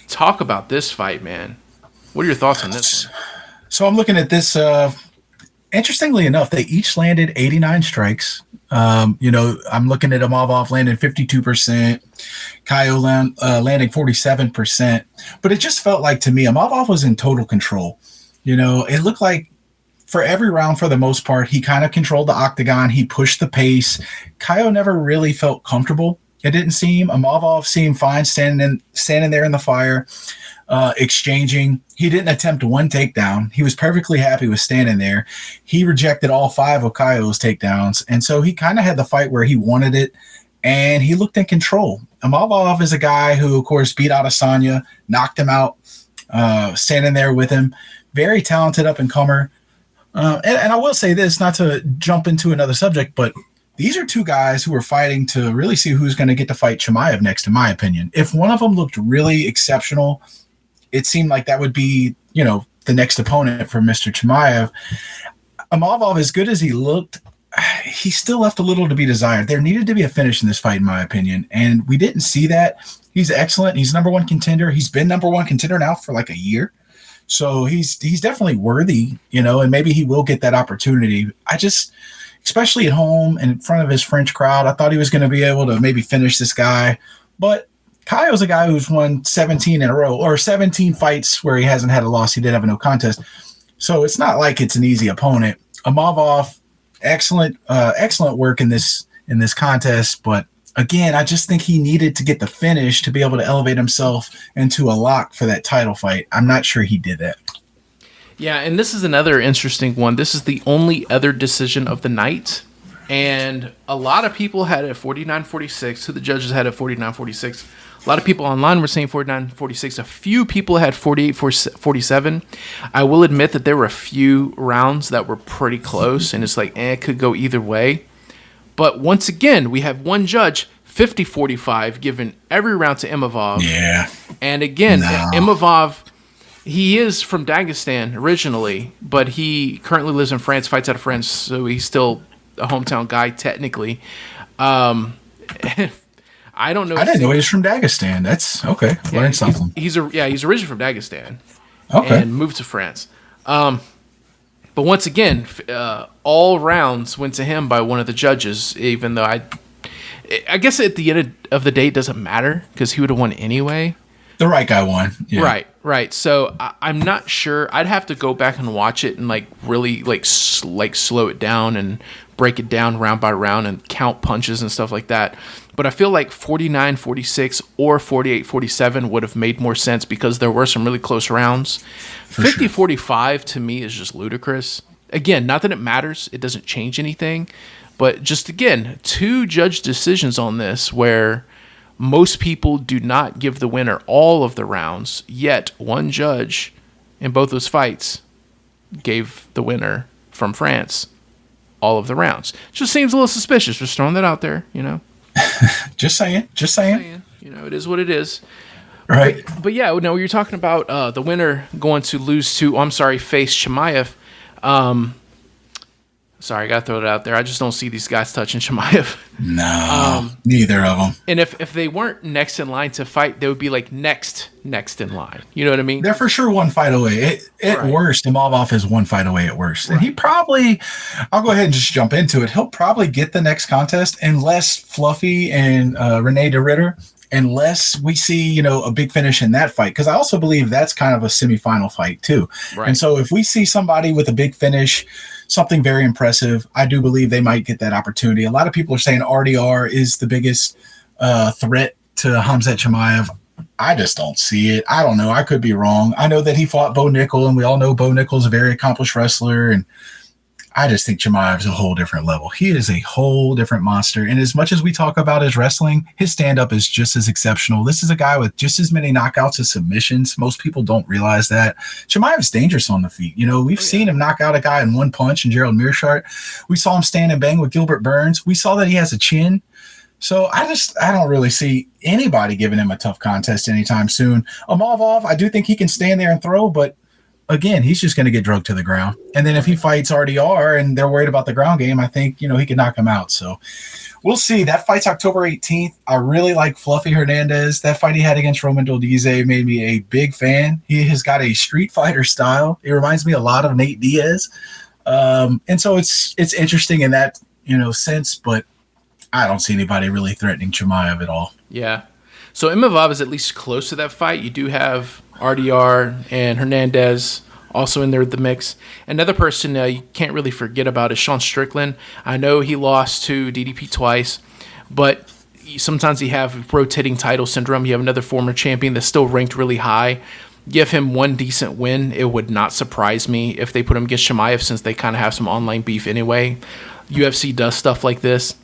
Talk about this fight, man. What are your thoughts on this one? So I'm looking at this. Interestingly enough, they each landed 89 strikes. I'm looking at Imavov landing 52%, Caio landing 47%. But it just felt like, to me, Imavov was in total control. You know, it looked like for every round, for the most part, he kind of controlled the octagon. He pushed the pace. Caio never really felt comfortable. It didn't seem. Imavov seemed fine standing there in the fire, exchanging. He didn't attempt one takedown. He was perfectly happy with standing there. He rejected all 5 of Caio's takedowns, and so he kind of had the fight where he wanted it, and he looked in control. Imavov is a guy who, of course, beat out Asanya, knocked him out, standing there with him. Very talented up-and-comer. And I will say this, not to jump into another subject, but these are 2 guys who are fighting to really see who's going to get to fight Chimaev next, in my opinion. If one of them looked really exceptional, it seemed like that would be, the next opponent for Mr. Chimaev. Imavov, as good as he looked, he still left a little to be desired. There needed to be a finish in this fight, in my opinion, and we didn't see that. He's excellent. He's number 1 contender. He's been number 1 contender now for like a year. So he's definitely worthy, and maybe he will get that opportunity. Especially at home and in front of his French crowd, I thought he was going to be able to maybe finish this guy. But Caio's a guy who's won 17 in a row, or 17 fights where he hasn't had a loss. He did have a no contest. So it's not like it's an easy opponent. Imavov, excellent work in this contest. But again, I just think he needed to get the finish to be able to elevate himself into a lock for that title fight. I'm not sure he did that. Yeah, and this is another interesting one. This is the only other decision of the night, and a lot of people had it 49-46. Who the judges had it 49-46. A lot of people online were saying 49-46. A few people had 48-47. I will admit that there were a few rounds that were pretty close, and it's like, it could go either way. But once again, we have one judge, 50-45, giving every round to Imavov. Yeah. And again, Imavov... He is from Dagestan originally, but he currently lives in France, fights out of France, so he's still a hometown guy technically. I I don't know. I didn't know he was from Dagestan. That's okay. Learned something. He's originally from Dagestan. Okay. And moved to France. But once again, all rounds went to him by one of the judges, even though I guess at the end of the day, it doesn't matter because he would have won anyway. The right guy won. Yeah. Right. So I'm not sure. I'd have to go back and watch it and like really like slow it down and break it down round by round and count punches and stuff like that. But I feel like 49-46 or 48-47 would have made more sense because there were some really close rounds. 50-45 to me is just ludicrous. Again, not that it matters. It doesn't change anything. But just again, 2 judge decisions on this where most people do not give the winner all of the rounds, yet one judge in both those fights gave the winner from France all of the rounds. Just seems a little suspicious. Just throwing that out there, you know. Just saying. You know, it is what it is. Right. But yeah, no, you're talking about the winner going to face Chimaev. Sorry, I got to throw it out there. I just don't see these guys touching Chimaev. No, neither of them. And if they weren't next in line to fight, they would be like next in line. You know what I mean? They're for sure one fight away. At worst, Imavov is one fight away at worst. And he probably, I'll go ahead and just jump into it. He'll probably get the next contest unless Fluffy and Rene de Ritter, unless we see, a big finish in that fight. Because I also believe that's kind of a semifinal fight too. Right. And so if we see somebody with a big finish, something very impressive, I do believe they might get that opportunity. A lot of people are saying RDR is the biggest threat to Khamzat Chimaev. I just don't see it. I don't know. I could be wrong. I know that he fought Bo Nickel, and we all know Bo Nickel's a very accomplished wrestler, and I just think Chimaev's a whole different level. He is a whole different monster, and as much as we talk about his wrestling, his stand-up is just as exceptional. This is a guy with just as many knockouts as submissions. Most people don't realize that. Chimaev's dangerous on the feet. We've seen him knock out a guy in one punch in Gerald Mearshart. We saw him stand and bang with Gilbert Burns. We saw that he has a chin. So I don't really see anybody giving him a tough contest anytime soon. Imavov, I do think he can stand there and throw, but again, he's just going to get drugged to the ground. And then if he fights RDR and they're worried about the ground game, I think, he can knock him out. So we'll see. That fight's October 18th. I really like Fluffy Hernandez. That fight he had against Roman Dolidze made me a big fan. He has got a street fighter style. It reminds me a lot of Nate Diaz. And so it's interesting in that, sense, but I don't see anybody really threatening Chimaev at all. Yeah. So Imavov is at least close to that fight. You do have RDR and Hernandez also in there with the mix. Another person you can't really forget about is Sean Strickland. I know he lost to DDP twice, but sometimes you have rotating title syndrome. You have another former champion that's still ranked really high. Give him one decent win. It would not surprise me if they put him against Chimaev since they kind of have some online beef anyway. UFC does stuff like this.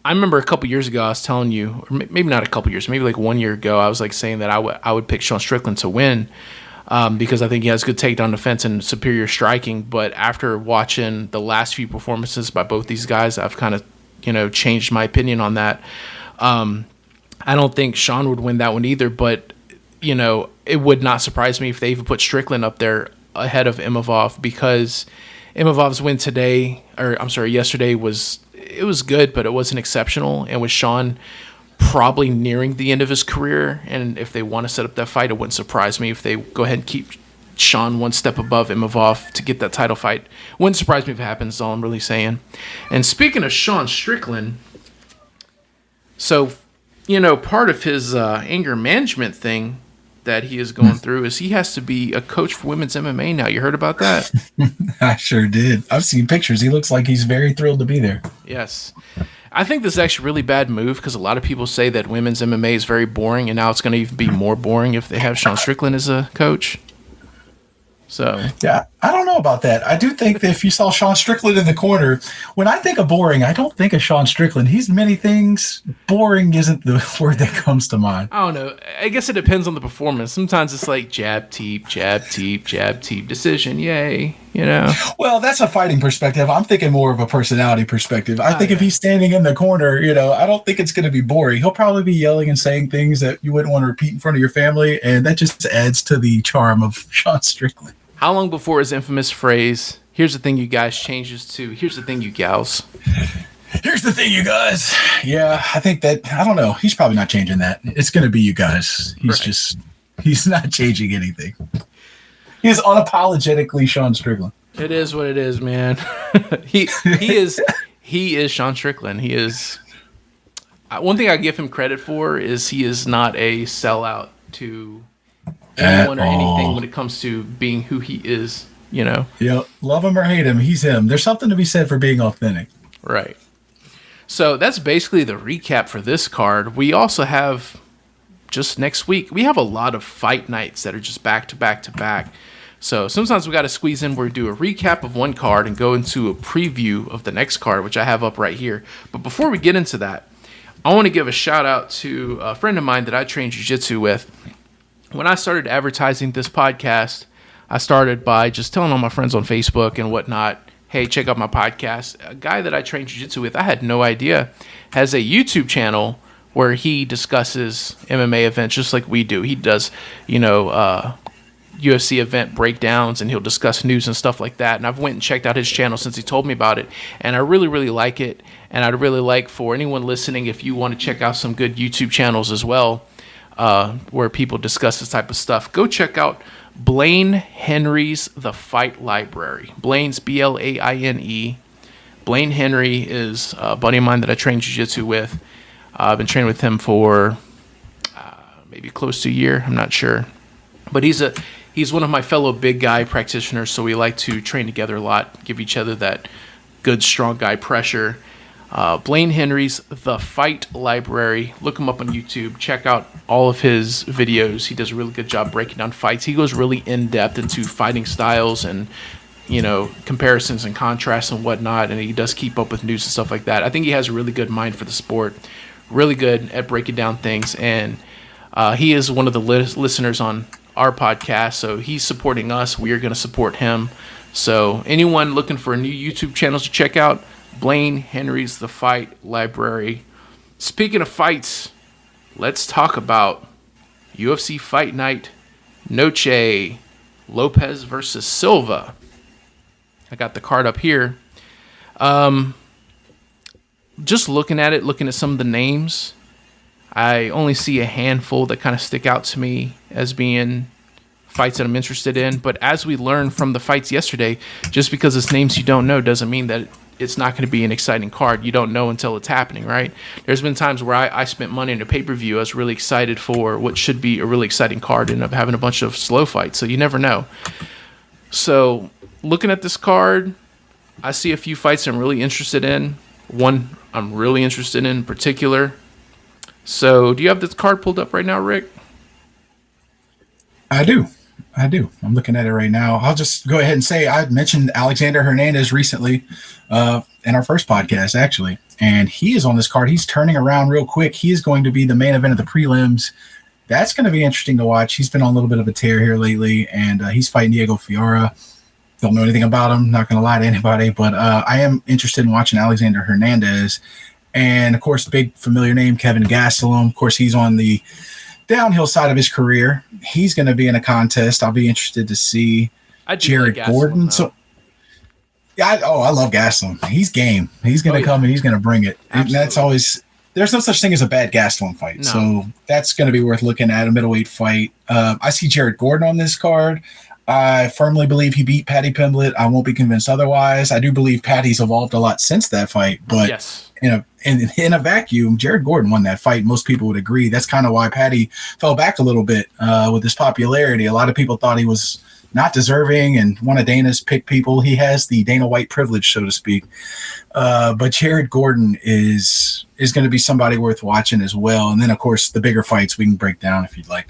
I remember a couple years ago I was telling you, or maybe not a couple years, maybe like 1 year ago, I was like saying that I would pick Sean Strickland to win because I think he has good takedown defense and superior striking. But after watching the last few performances by both these guys, I've kind of changed my opinion on that. I don't think Sean would win that one either, but it would not surprise me if they even put Strickland up there ahead of Imavov because Imavov's win yesterday was good, but it wasn't exceptional. And with Sean probably nearing the end of his career, and if they want to set up that fight, it wouldn't surprise me if they go ahead and keep Sean one step above Imavov to get that title fight. Wouldn't surprise me if it happens, is all I'm really saying. And speaking of Sean Strickland, so, part of his anger management thing that he is going through is he has to be a coach for women's MMA now. You heard about that? I sure did. I've seen pictures. He looks like he's very thrilled to be there. Yes. I think this is actually a really bad move because a lot of people say that women's MMA is very boring, and now it's going to even be more boring if they have Sean Strickland as a coach. So yeah, I don't know about that. I do think that if you saw Sean Strickland in the corner, when I think of boring, I don't think of Sean Strickland. He's many things. Boring isn't the word that comes to mind. I don't know. I guess it depends on the performance. Sometimes it's like jab, teep, decision. Yay, Well, that's a fighting perspective. I'm thinking more of a personality perspective. I think if he's standing in the corner, I don't think it's going to be boring. He'll probably be yelling and saying things that you wouldn't want to repeat in front of your family, and that just adds to the charm of Sean Strickland. How long before his infamous phrase, "Here's the thing you guys," changes to "Here's the thing you gals"? Here's the thing, you guys. Yeah, I think that, I don't know. He's probably not changing that. It's going to be you guys. Right. He's not changing anything. He's unapologetically Sean Strickland. It is what it is, man. He is Sean Strickland. He is. One thing I give him credit for is he is not a sellout to anyone or anything when it comes to being who he is. Yep. Love him or hate him, he's him. There's something to be said for being authentic. Right. So that's basically the recap for this card. We also have just next week. We have a lot of fight nights that are just back to back to back. So sometimes we got to squeeze in where we do a recap of one card and go into a preview of the next card, which I have up right here. But before we get into that, I want to give a shout out to a friend of mine that I train jiu-jitsu with. When I started advertising this podcast, I started by just telling all my friends on Facebook and whatnot, hey, check out my podcast. A guy that I train jiu-jitsu with, I had no idea, has a YouTube channel where he discusses MMA events just like we do. He does, UFC event breakdowns, and he'll discuss news and stuff like that. And I've went and checked out his channel since he told me about it, and I really, really like it. And I'd really like for anyone listening, if you want to check out some good YouTube channels as well, where people discuss this type of stuff, go check out Blaine Henry's The Fight Library. Blaine's Blaine. Blaine Henry is a buddy of mine that I train jiu-jitsu with. I've been training with him for maybe close to a year. I'm not sure. But he's one of my fellow big guy practitioners, so we like to train together a lot, give each other that good, strong guy pressure. Blaine Henry's The Fight Library. Look him up on YouTube. Check out all of his videos. He does a really good job breaking down fights. He goes really in-depth into fighting styles and, comparisons and contrasts and whatnot, and he does keep up with news and stuff like that. I think he has a really good mind for the sport, really good at breaking down things, and he is one of the listeners on our podcast, so he's supporting us. We are going to support him. So anyone looking for a new YouTube channels to check out, Blaine Henry's The Fight Library. Speaking of fights, let's talk about UFC Fight Night, Noche, Lopes versus Silva. I got the card up here. Just looking at some of the names, I only see a handful that kind of stick out to me as being fights that I'm interested in. But as we learned from the fights yesterday, just because it's names you don't know doesn't mean that it's not going to be an exciting card. You don't know until it's happening, right? There's been times where I spent money on a pay-per-view. I was really excited for what should be a really exciting card and end up having a bunch of slow fights. So you never know. So looking at this card, I see a few fights I'm really interested in. One I'm really interested in particular. So, do you have this card pulled up right now, Rick? I do. I'm looking at it right now. I'll just go ahead and say I mentioned Alexander Hernandez recently in our first podcast, actually. And he is on this card. He's turning around real quick. He is going to be the main event of the prelims. That's going to be interesting to watch. He's been on a little bit of a tear here lately, and he's fighting Diego Fiora. Don't know anything about him. Not going to lie to anybody. But I am interested in watching Alexander Hernandez. And, of course, the big familiar name, Kevin Gastelum. Of course, he's on the downhill side of his career. He's going to be in a contest. I'll be interested to see Jared Gordon. So, yeah, I love Gastelum. He's game. He's going to come and he's going to bring it. Absolutely. And that's always – there's no such thing as a bad Gastelum fight. No. So that's going to be worth looking at, a middleweight fight. I see Jared Gordon on this card. I firmly believe he beat Paddy Pimblett. I won't be convinced otherwise. I do believe Paddy's evolved a lot since that fight, but yes. In a vacuum, Jared Gordon won that fight. Most people would agree. That's kind of why Paddy fell back a little bit with his popularity. A lot of people thought he was not deserving and one of Dana's pick people. He has the Dana White privilege, so to speak. But Jared Gordon is going to be somebody worth watching as well. And then, of course, the bigger fights we can break down if you'd like.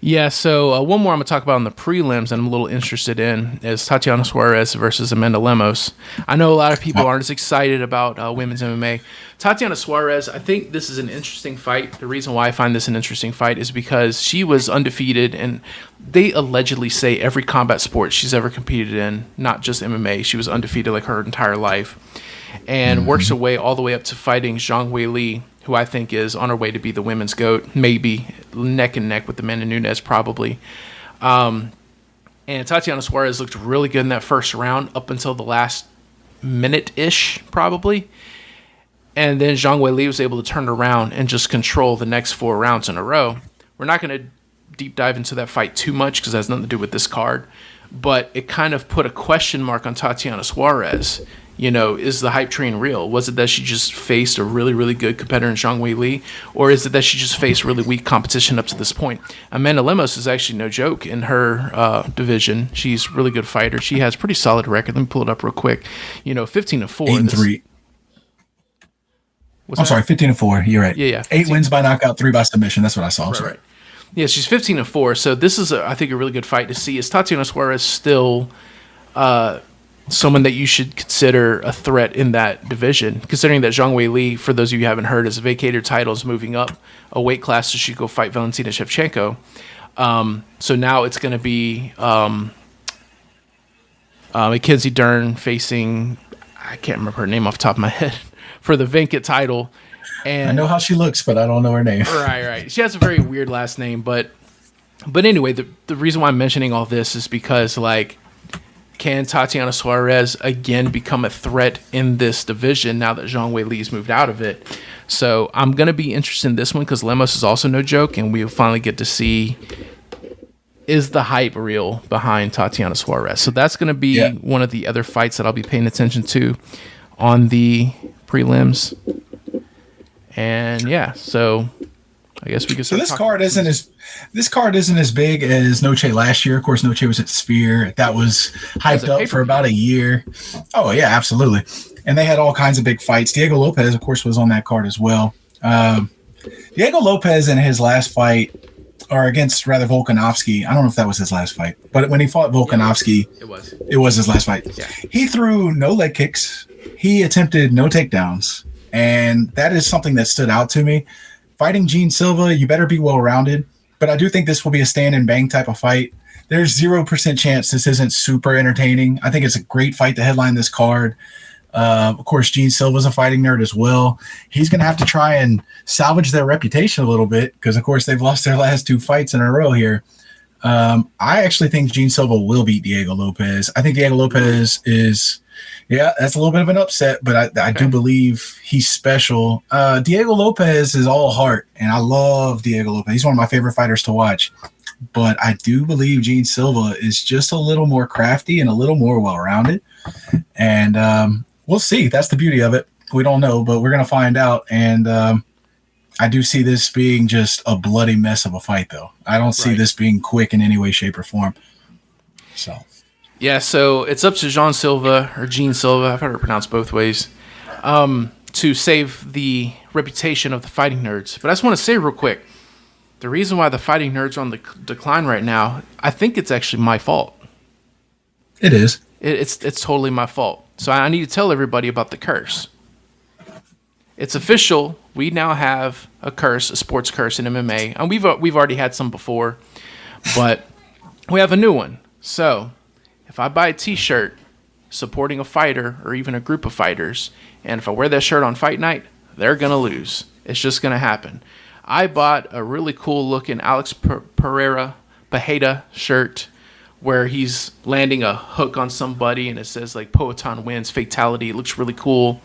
Yeah, so one more I'm going to talk about in the prelims that I'm a little interested in is Tatiana Suarez versus Amanda Lemos. I know a lot of people aren't as excited about women's MMA. Tatiana Suarez, I think this is an interesting fight. The reason why I find this an interesting fight is because she was undefeated, and they allegedly say every combat sport she's ever competed in, not just MMA, she was undefeated like her entire life, and works her way all the way up to fighting Zhang Weili, who I think is on her way to be the women's GOAT, maybe neck and neck with Amanda Nunes probably. And Tatiana Suarez looked really good in that first round up until the last minute-ish, probably. And then Zhang Weili was able to turn around and just control the next 4 rounds in a row. We're not going to deep dive into that fight too much because it has nothing to do with this card. But it kind of put a question mark on Tatiana Suarez. You know, is the hype train real? Was it that she just faced a really, really good competitor in Zhang Weili? Or is it that she just faced really weak competition up to this point? Amanda Lemos is actually no joke in her division. She's a really good fighter. She has a pretty solid record. Let me pull it up real quick. 15-4. 8-3. I'm sorry, 15-4. You're right. Yeah. 8 wins by knockout, 3 by submission. That's what I saw. Right. Yeah, she's 15-4. So this is, I think, a really good fight to see. Is Tatiana Suarez still someone that you should consider a threat in that division? Considering that Zhang Weili, for those of you who haven't heard, has vacated her title, is moving up a weight class, so she could go fight Valentina Shevchenko. So now it's going to be Mackenzie Dern facing, I can't remember her name off the top of my head, for the vacant title. And I know how she looks, but I don't know her name. Right. She has a very weird last name, but anyway, the reason why I'm mentioning all this is because, like, can Tatiana Suarez again become a threat in this division now that Zhang Weili's moved out of it? So I'm going to be interested in this one because Lemos is also no joke, and we'll finally get to see, is the hype real behind Tatiana Suarez? So that's going to be one of the other fights that I'll be paying attention to on the prelims. And so I guess we could. So this card isn't as big as Noche last year. Of course, Noche was at Sphere. That was hyped up for about a year. Oh yeah, absolutely. And they had all kinds of big fights. Diego Lopes, of course, was on that card as well. Diego Lopes in his last fight, or against Volkanovski. I don't know if that was his last fight, but when he fought Volkanovski, it was his last fight. Yeah. He threw no leg kicks. He attempted no takedowns. And that is something that stood out to me. Fighting Gene Silva, you better be well-rounded. But I do think this will be a stand and bang type of fight. There's 0% chance this isn't super entertaining. I think it's a great fight to headline this card. Of course, Gene Silva's a fighting nerd as well. He's going to have to try and salvage their reputation a little bit because, of course, they've lost their last 2 fights in a row here. I actually think Gene Silva will beat Diego Lopes. I think Diego Lopes is... Yeah, that's a little bit of an upset, but I do believe he's special. Diego Lopes is all heart, and I love Diego Lopes. He's one of my favorite fighters to watch. But I do believe Gene Silva is just a little more crafty and a little more well-rounded. And we'll see. That's the beauty of it. We don't know, but we're going to find out. And I do see this being just a bloody mess of a fight, though. I don't see this being quick in any way, shape, or form. So... Yeah, so it's up to Gene Silva, I've heard it pronounced both ways, to save the reputation of the fighting nerds. But I just want to say real quick, the reason why the fighting nerds are on the decline right now, I think it's actually my fault. It is. It's totally my fault. So I need to tell everybody about the curse. It's official. We now have a curse, a sports curse in MMA. And we've already had some before, but we have a new one. So... if I buy a t-shirt supporting a fighter or even a group of fighters, and if I wear that shirt on fight night, they're going to lose. It's just going to happen. I bought a really cool looking Alex Pereira shirt where he's landing a hook on somebody and it says like Poatan wins, fatality. It looks really cool.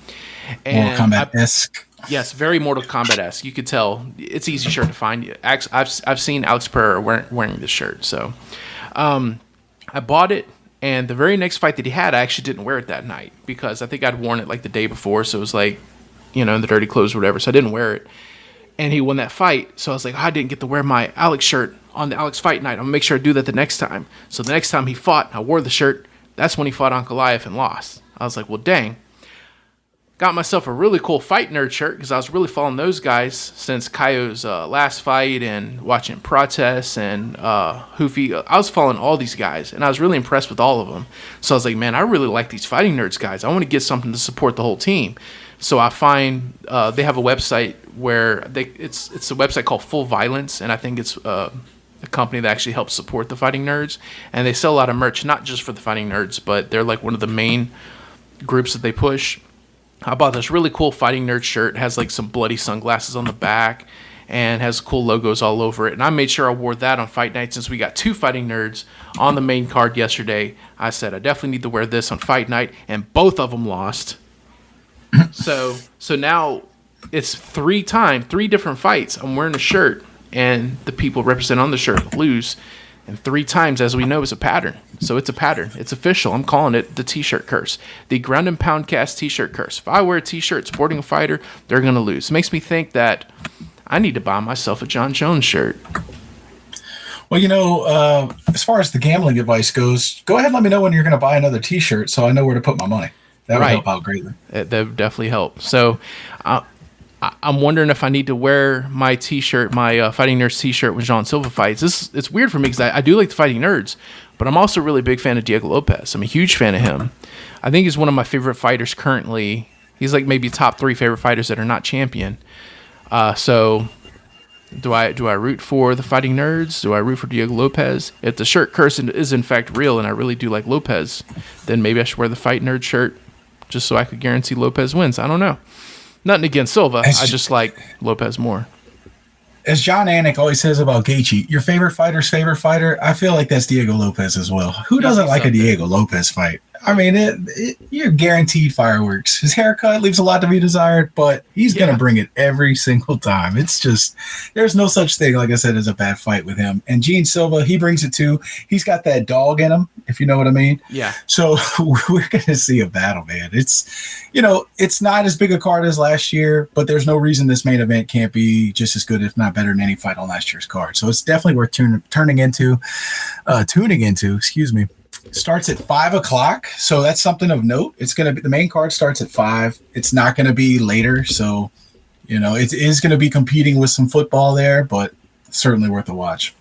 And Mortal Kombat-esque. Yes, very Mortal Kombat-esque. You could tell. It's an easy shirt to find. I've seen Alex Pereira wearing this shirt. So I bought it. And the very next fight that he had, I actually didn't wear it that night because I think I'd worn it like the day before. So it was like, in the dirty clothes or whatever. So I didn't wear it. And he won that fight. So I was like, I didn't get to wear my Alex shirt on the Alex Fight Night. I'm going to make sure I do that the next time. So the next time he fought, I wore the shirt. That's when he fought on Goliath and lost. I was like, well, dang. Got myself a really cool Fight Nerd shirt because I was really following those guys since Kaio's last fight and watching Protests and Hoofy. I was following all these guys, and I was really impressed with all of them. So I was like, man, I really like these Fighting Nerds guys. I want to get something to support the whole team. So I find they have a website where it's a website called Full Violence, and I think it's a company that actually helps support the Fighting Nerds. And they sell a lot of merch, not just for the Fighting Nerds, but they're like one of the main groups that they push. I bought this really cool Fighting Nerd shirt. It has like some bloody sunglasses on the back, and has cool logos all over it. And I made sure I wore that on Fight Night since we got 2 fighting nerds on the main card yesterday. I said I definitely need to wear this on Fight Night, and both of them lost. So now it's 3 different fights. I'm wearing a shirt, and the people represent on the shirt lose. And 3 times, as we know, is a pattern. So it's a pattern. It's official. I'm calling it the T-shirt curse. The ground and pound cast T-shirt curse. If I wear a T-shirt supporting a fighter, they're going to lose. It makes me think that I need to buy myself a John Jones shirt. Well, as far as the gambling advice goes, go ahead and let me know when you're going to buy another T-shirt so I know where to put my money. That would help out greatly. That would definitely help. So I'm wondering if I need to wear my T-shirt, my Fighting Nerds T-shirt when John Silva fights. It's weird for me because I do like the Fighting Nerds, but I'm also a really big fan of Diego Lopes. I'm a huge fan of him. I think he's one of my favorite fighters currently. He's like maybe top 3 favorite fighters that are not champion. So do I root for the Fighting Nerds? Do I root for Diego Lopes? If the shirt curse is in fact real and I really do like Lopes, then maybe I should wear the Fight Nerd shirt just so I could guarantee Lopes wins. I don't know. Nothing against Silva. I just like Lopes more. As John Anik always says about Gaethje, your favorite fighter's favorite fighter, I feel like that's Diego Lopes as well. Who doesn't like a Diego Lopes fight? I mean, you're guaranteed fireworks. His haircut leaves a lot to be desired, but he's going to bring it every single time. It's just, there's no such thing, like I said, as a bad fight with him. And Gene Silva, he brings it too. He's got that dog in him, if you know what I mean. Yeah. So we're going to see a battle, man. It's, it's not as big a card as last year, but there's no reason this main event can't be just as good, if not better than any fight on last year's card. So it's definitely worth tuning into, excuse me. Starts at 5:00, so that's something of note. It's going to be, the main card starts at 5. It's not going to be later, so it is going to be competing with some football there, but certainly worth a watch.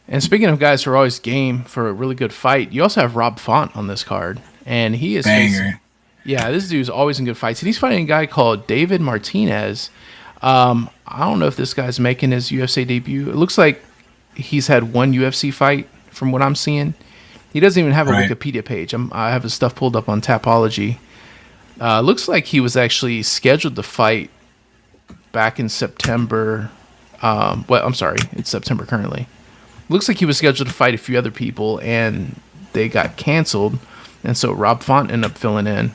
And speaking of guys who are always game for a really good fight, you also have Rob Font on this card, and he is banger. This dude's always in good fights, and he's fighting a guy called David Martinez. I don't know if this guy's making his UFC debut. It looks like he's had 1 UFC fight from what I'm seeing. He doesn't even have a Wikipedia page. I have his stuff pulled up on Tapology. Looks like he was actually scheduled to fight back in September. I'm sorry, it's September currently. Looks like he was scheduled to fight a few other people, and they got canceled, and so Rob Font ended up filling in.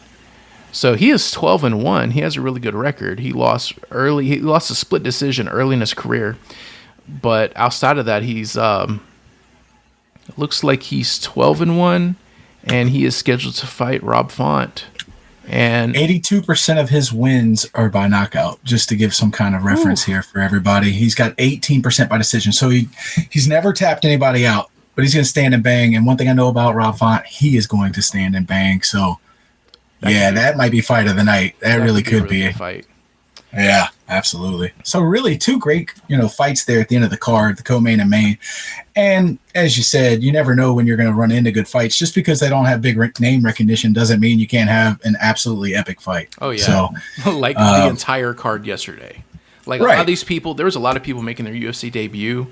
So he is 12-1. He has a really good record. He lost early. He lost a split decision early in his career, but outside of that, he's looks like he's 12-1, and he is scheduled to fight Rob Font. And 82% of his wins are by knockout, just to give some kind of reference here for everybody. He's got 18% by decision. So he's never tapped anybody out, but he's going to stand and bang. And one thing I know about Rob Font, he is going to stand and bang. So that might be fight of the night. That really could be a fight. Yeah, absolutely. So really 2 great, fights there at the end of the card, the co-main and main. And as you said, you never know when you're going to run into good fights. Just because they don't have big name recognition doesn't mean you can't have an absolutely epic fight. Oh, yeah. So, like the entire card yesterday. Like a lot of these people, there was a lot of people making their UFC debut.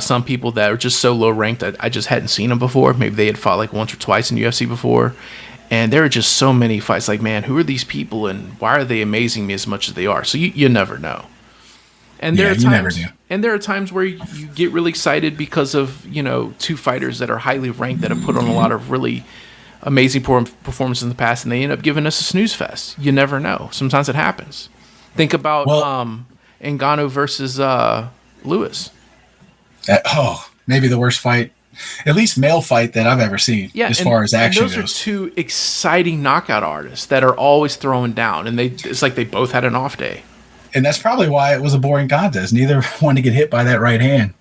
Some people that were just so low ranked that I just hadn't seen them before. Maybe they had fought like once or twice in UFC before. And there are just so many fights. Like, man, who are these people, and why are they amazing me as much as they are? So you never know. And there are times, you never do. And there are times where you get really excited because of 2 fighters that are highly ranked that have put on a lot of really amazing performances in the past, and they end up giving us a snooze fest. You never know. Sometimes it happens. Think about Ngannou versus Lewis. Maybe the worst fight. At least male fight that I've ever seen, as far as action goes. Those are 2 exciting knockout artists that are always throwing down, and it's like they both had an off day. And that's probably why it was a boring contest. Neither wanted to get hit by that right hand.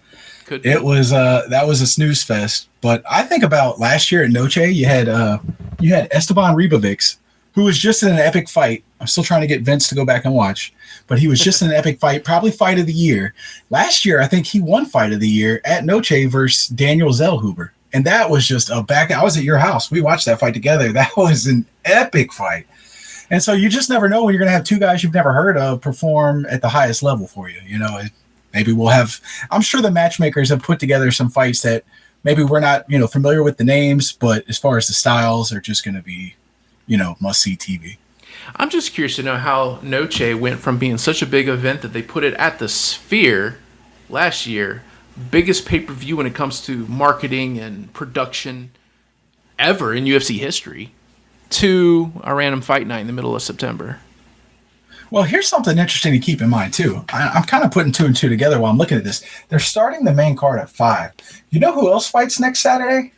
That was a snooze fest. But I think about last year at Noche, you had Esteban Ribovics, who was just in an epic fight. I'm still trying to get Vince to go back and watch, but he was just in an epic fight, probably fight of the year. Last year, I think he won fight of the year at Noche versus Daniel Zellhuber. And that was just I was at your house. We watched that fight together. That was an epic fight. And so you just never know when you're going to have 2 guys you've never heard of perform at the highest level for you. Maybe we'll have, I'm sure the matchmakers have put together some fights that maybe we're not, familiar with the names, but as far as the styles are just going to be, must-see TV. I'm just curious to know how Noche went from being such a big event that they put it at the Sphere last year, biggest pay-per-view when it comes to marketing and production ever in UFC history, to a random fight night in the middle of September. Well, here's something interesting to keep in mind, too. I'm kind of putting 2 and 2 together while I'm looking at this. They're starting the main card at 5. You know who else fights next Saturday?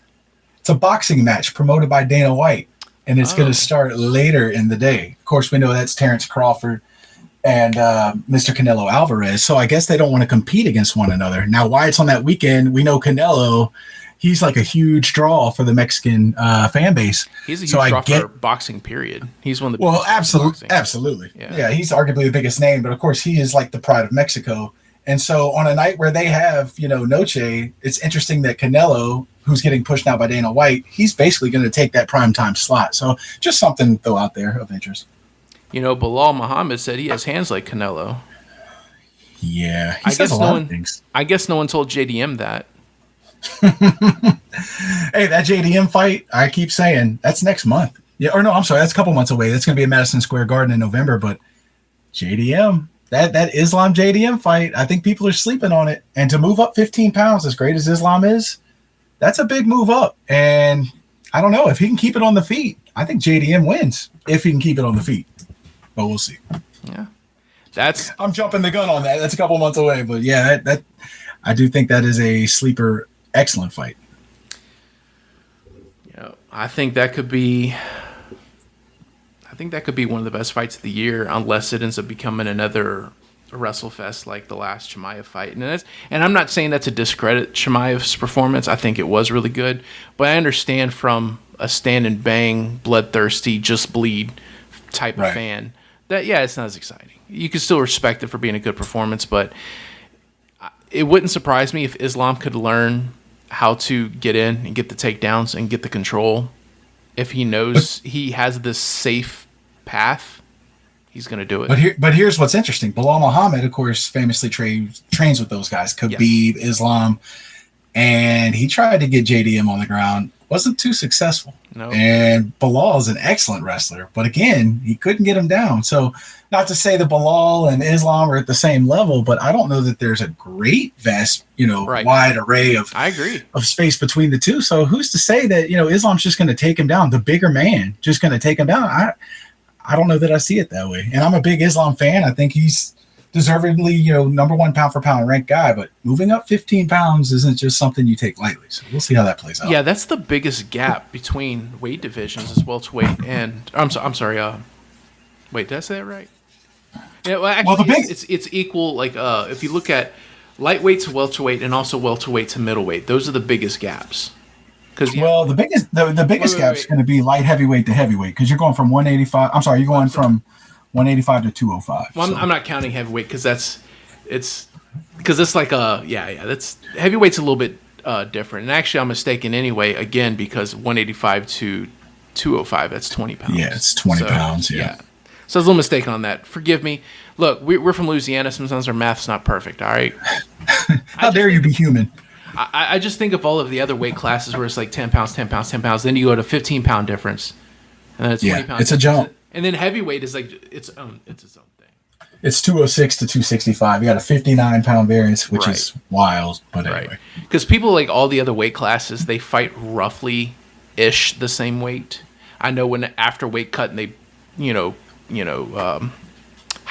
It's a boxing match promoted by Dana White, and it's going to start later in the day. Of course, we know that's Terrence Crawford and Mr. Canelo Alvarez, so I guess they don't want to compete against one another. Now, why it's on that weekend, we know Canelo, he's like a huge draw for the Mexican fan base. He's a huge draw for boxing, period. He's one of the biggest absolutely. Yeah, he's arguably the biggest name, but of course he is like the pride of Mexico. And so on a night where they have, Noche, it's interesting that Canelo, who's getting pushed now by Dana White, he's basically going to take that primetime slot. So just something to throw out there of interest. Bilal Muhammad said he has hands like Canelo. Yeah, he says a lot of things. I guess no one told JDM that. Hey, that JDM fight, I keep saying, that's next month. Yeah, or no, I'm sorry, that's a couple months away. That's going to be at Madison Square Garden in November, but JDM, that Islam JDM fight, I think people are sleeping on it. And to move up 15 pounds, as great as Islam is, that's a big move up. And I don't know if he can keep it on the feet. I think JDM wins if he can keep it on the feet, but we'll see. Yeah, I'm jumping the gun on that. That's a couple months away, but yeah, that I do think that is a sleeper, excellent fight. Yeah, I think that could be one of the best fights of the year, unless it ends up becoming another WrestleFest like the last Chimaev fight. And I'm not saying that to discredit Chimaev's performance. I think it was really good, but I understand from a stand and bang, bloodthirsty, just bleed type of fan that it's not as exciting. You can still respect it for being a good performance, but it wouldn't surprise me if Islam could learn how to get in and get the takedowns and get the control. If he knows he has this safe path, he's going to do it. But here's what's interesting. Bilal Muhammad, of course, famously trains with those guys, Khabib, Islam, and he tried to get JDM on the ground. Wasn't too successful. No. And Bilal is an excellent wrestler, but again, he couldn't get him down. So not to say that Bilal and Islam are at the same level, but I don't know that there's a great, vast, wide array of space between the two. So who's to say that, Islam's just going to take him down, the bigger man, just going to take him down? I don't know that I see it that way. And I'm a big Islam fan. I think he's deservedly, number one pound for pound ranked guy, but moving up 15 pounds isn't just something you take lightly. So we'll see how that plays out. Yeah, that's the biggest gap between weight divisions is welterweight and I'm sorry. Wait, did I say that right? Yeah, well, actually, it's equal. Like, if you look at lightweight to welterweight and also welterweight to middleweight, those are the biggest gaps. The biggest gap is going to be light heavyweight to heavyweight because you're going from 185. I'm sorry, you're going from 185 to 205. Well, I'm not counting heavyweight because it's like that's heavyweight's a little bit different. And actually, I'm mistaken anyway. Again, because 185 to 205, that's 20 pounds. Yeah, it's 20 pounds. Yeah. So I was a little mistaken on that. Forgive me. Look, we're from Louisiana. Sometimes our math's not perfect. All right. How dare you be human? I just think of all of the other weight classes where it's like 10 pounds, 10 pounds, 10 pounds. Then you go to 15 pound difference, and then it's 20 pounds. It's a jump. And then heavyweight is like its own thing. It's 206 to 265. You got a 59 pound variance, which is wild. But anyway, because people like all the other weight classes, they fight roughly ish the same weight. I know when after weight cut and they,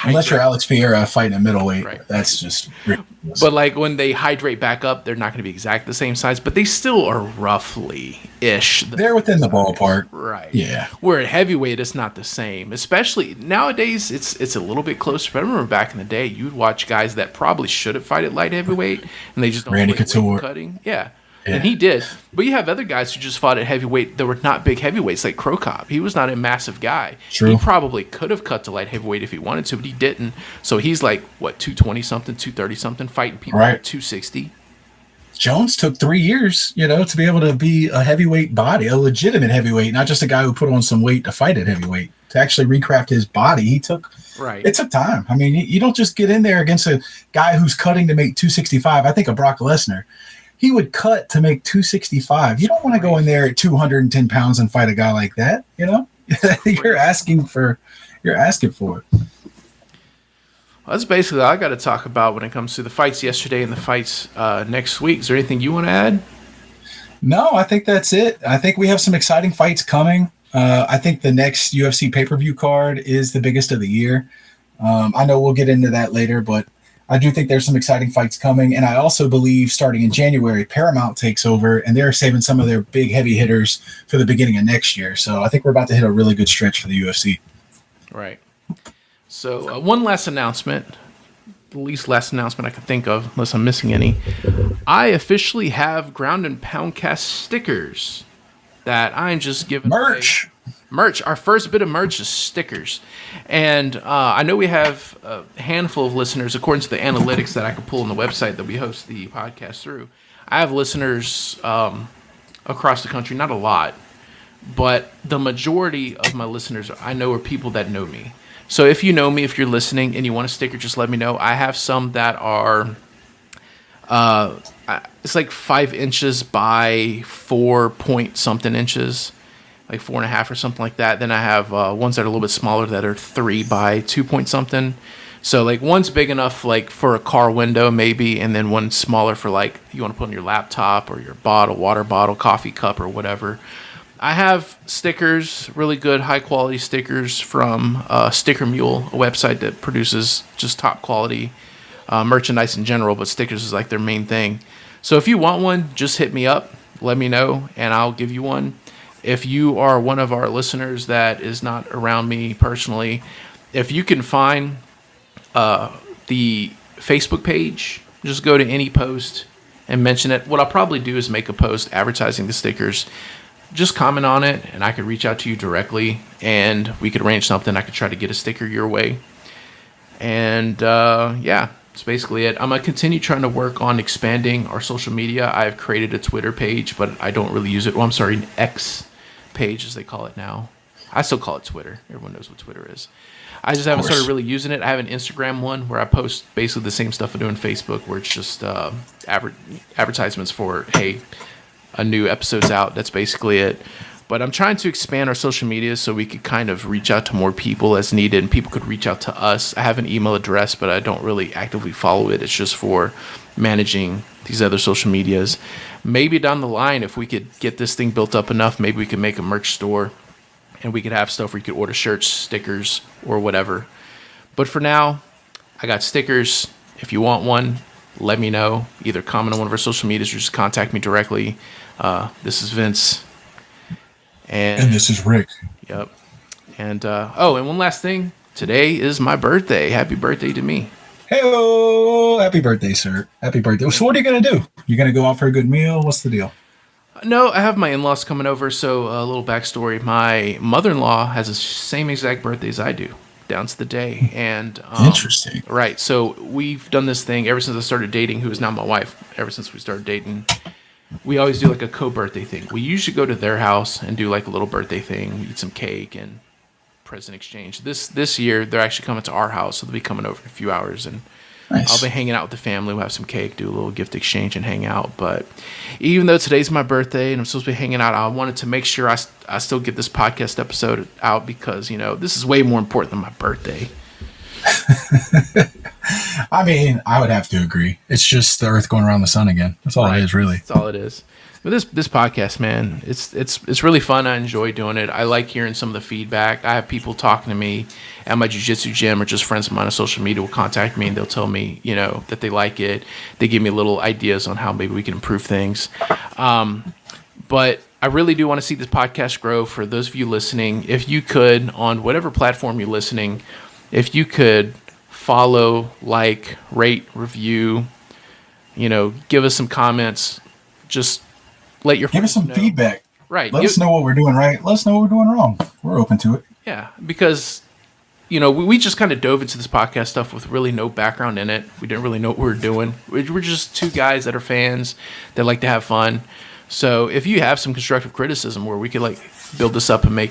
unless you're Alex Pereira fighting a middleweight, that's just ridiculous. But like when they hydrate back up, they're not going to be exactly the same size, but they still are roughly ish. They're within the ballpark, right? Yeah. Where at heavyweight, it's not the same. Especially nowadays, it's a little bit closer. But I remember back in the day, you'd watch guys that probably should have fight at light heavyweight, and they just don't Randy weight Couture cutting. Yeah. And he did. But you have other guys who just fought at heavyweight that were not big heavyweights, like Crow Cop. He was not a massive guy. True. He probably could have cut to light heavyweight if he wanted to, but he didn't. So he's like, 220-something, 230-something, fighting people at 260. Jones took 3 years, to be able to be a heavyweight body, a legitimate heavyweight, not just a guy who put on some weight to fight at heavyweight. To actually recraft his body, it took time. I mean, you don't just get in there against a guy who's cutting to make 265. I think of Brock Lesnar. He would cut to make 265. You don't want to go in there at 210 pounds and fight a guy like that, You're asking for you're asking for it. Well, that's basically all I got to talk about when it comes to the fights yesterday and the fights next week. Is there anything you want to add? No, I think that's it. I think we have some exciting fights coming. I think the next UFC pay-per-view card is the biggest of the year. I know we'll get into that later, but I do think there's some exciting fights coming. And I also believe starting in January, Paramount takes over, and they're saving some of their big heavy hitters for the beginning of next year. So I think we're about to hit a really good stretch for the UFC. Right. So one last announcement, the least last announcement I can think of, unless I'm missing any. I officially have Ground and Pound Cast stickers that I'm just giving Merch. away. Merch. Our first bit of merch is stickers. And I know we have a handful of listeners, according to the analytics that I could pull on the website that we host the podcast through. I have listeners across the country, not a lot, but the majority of my listeners I know are people that know me. So if you know me, if you're listening and you want a sticker, just let me know. I have some that are, it's like 5 inches by 4 point something inches, like 4.5 or something like that. Then I have ones that are a little bit smaller that are 3 by 2 point something. So like one's big enough like for a car window maybe, and then one smaller for like you want to put on your laptop or your bottle, water bottle, coffee cup or whatever. I have stickers, really good high quality stickers from Sticker Mule, a website that produces just top quality merchandise in general, but stickers is like their main thing. So if you want one, just hit me up, let me know, and I'll give you one. If you are one of our listeners that is not around me personally, if you can find the Facebook page, just go to any post and mention it. What I'll probably do is make a post advertising the stickers. Just comment on it, and I could reach out to you directly, and we could arrange something. I could try to get a sticker your way. And yeah, that's basically it. I'm going to continue trying to work on expanding our social media. I've created a Twitter page, but I don't really use it. Well, I'm sorry, an X page, as they call it now. I still call it Twitter. Everyone knows what Twitter is. I just haven't started really using it. I have an Instagram one where I post basically the same stuff I do on Facebook, where it's just advertisements for, hey, a new episode's out. That's basically it. But I'm trying to expand our social media so we could kind of reach out to more people as needed, and people could reach out to us. I have an email address, but I don't really actively follow it. It's just for managing these other social medias. Maybe down the line, if we could get this thing built up enough, maybe we could make a merch store, and we could have stuff where you could order shirts, stickers, or whatever. But for now, I got stickers. If you want one, let me know. Either comment on one of our social medias or just contact me directly. This is Vince. And this is Rick. Yep. And and one last thing. Today is my birthday. Happy birthday to me. Hey-o! Happy birthday, sir. Happy birthday. So what are you going to do? You're going to go out for a good meal? What's the deal? No, I have my in-laws coming over, so a little backstory. My mother-in-law has the same exact birthday as I do, down to the day. And Interesting. Right, so we've done this thing ever since I started dating, who is now my wife, ever since we started dating. We always do like a co-birthday thing. We usually go to their house and do like a little birthday thing. We eat some cake and present exchange. This year, they're actually coming to our house, so they'll be coming over in a few hours, and nice. I'll be hanging out with the family. We'll have some cake, do a little gift exchange, and hang out. But even though today's my birthday and I'm supposed to be hanging out, I wanted to make sure I still get this podcast episode out because, this is way more important than my birthday. I mean, I would have to agree. It's just the Earth going around the sun again. That's all it is, really. That's all it is. But this podcast, man, it's really fun. I enjoy doing it. I like hearing some of the feedback. I have people talking to me at my jiu-jitsu gym, or just friends of mine on social media will contact me and they'll tell me, that they like it. They give me little ideas on how maybe we can improve things. But I really do want to see this podcast grow. For those of you listening, if you could, on whatever platform you're listening, if you could follow, like, rate, review, give us some comments, just let your give us some feedback. Right. Let us know what we're doing right. Let us know what we're doing wrong. We're open to it. Yeah, because, we just kind of dove into this podcast stuff with really no background in it. We didn't really know what we were doing. We're just two guys that are fans that like to have fun. So if you have some constructive criticism where we could build this up and make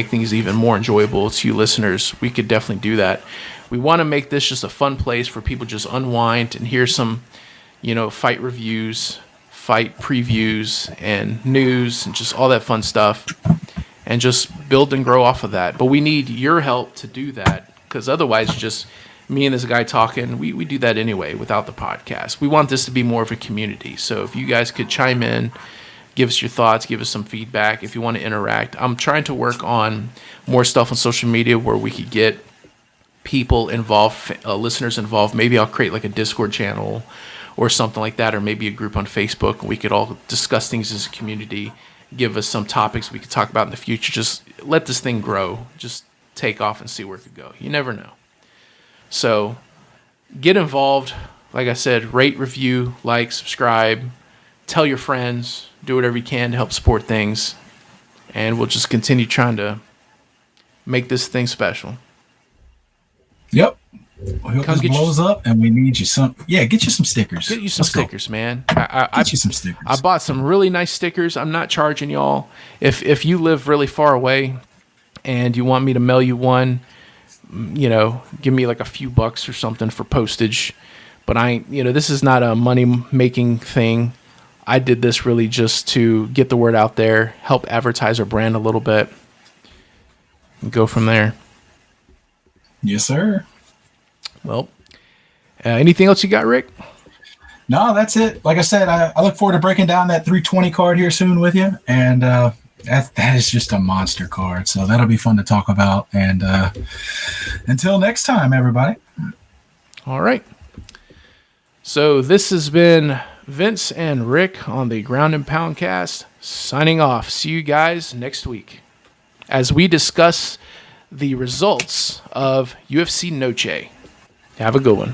things even more enjoyable to you listeners, we could definitely do that. We want to make this just a fun place for people to just unwind and hear some, fight reviews, fight previews, and news, and just all that fun stuff. and just build and grow off of that. But we need your help to do that, because otherwise just me and this guy talking, we do that anyway without the podcast. We want this to be more of a community. So if you guys could chime in, give us your thoughts, give us some feedback if you want to interact. I'm trying to work on more stuff on social media where we could get people involved, listeners involved. Maybe I'll create like a Discord channel or something like that, or maybe a group on Facebook, and we could all discuss things as a community, give us some topics we could talk about in the future. Just let this thing grow, just take off and see where it could go. You never know. So get involved. Like I said, rate, review, like, subscribe, tell your friends, do whatever you can to help support things, and we'll just continue trying to make this thing special. Yep. We hope this blows up, and we need you some. Yeah, get you some stickers. Get you some stickers, man. Get you some stickers. I bought some really nice stickers. I'm not charging y'all. If you live really far away and you want me to mail you one, give me like a few bucks or something for postage. But this is not a money making thing. I did this really just to get the word out there, help advertise our brand a little bit, and go from there. Yes, sir. Well, anything else you got, Rick? No, that's it. Like I said, I look forward to breaking down that 320 card here soon with you. And that is just a monster card. So that'll be fun to talk about. And until next time, everybody. All right. So this has been Vince and Rick on the Ground and Pound cast, signing off. See you guys next week as we discuss the results of UFC Noche. Have a good one.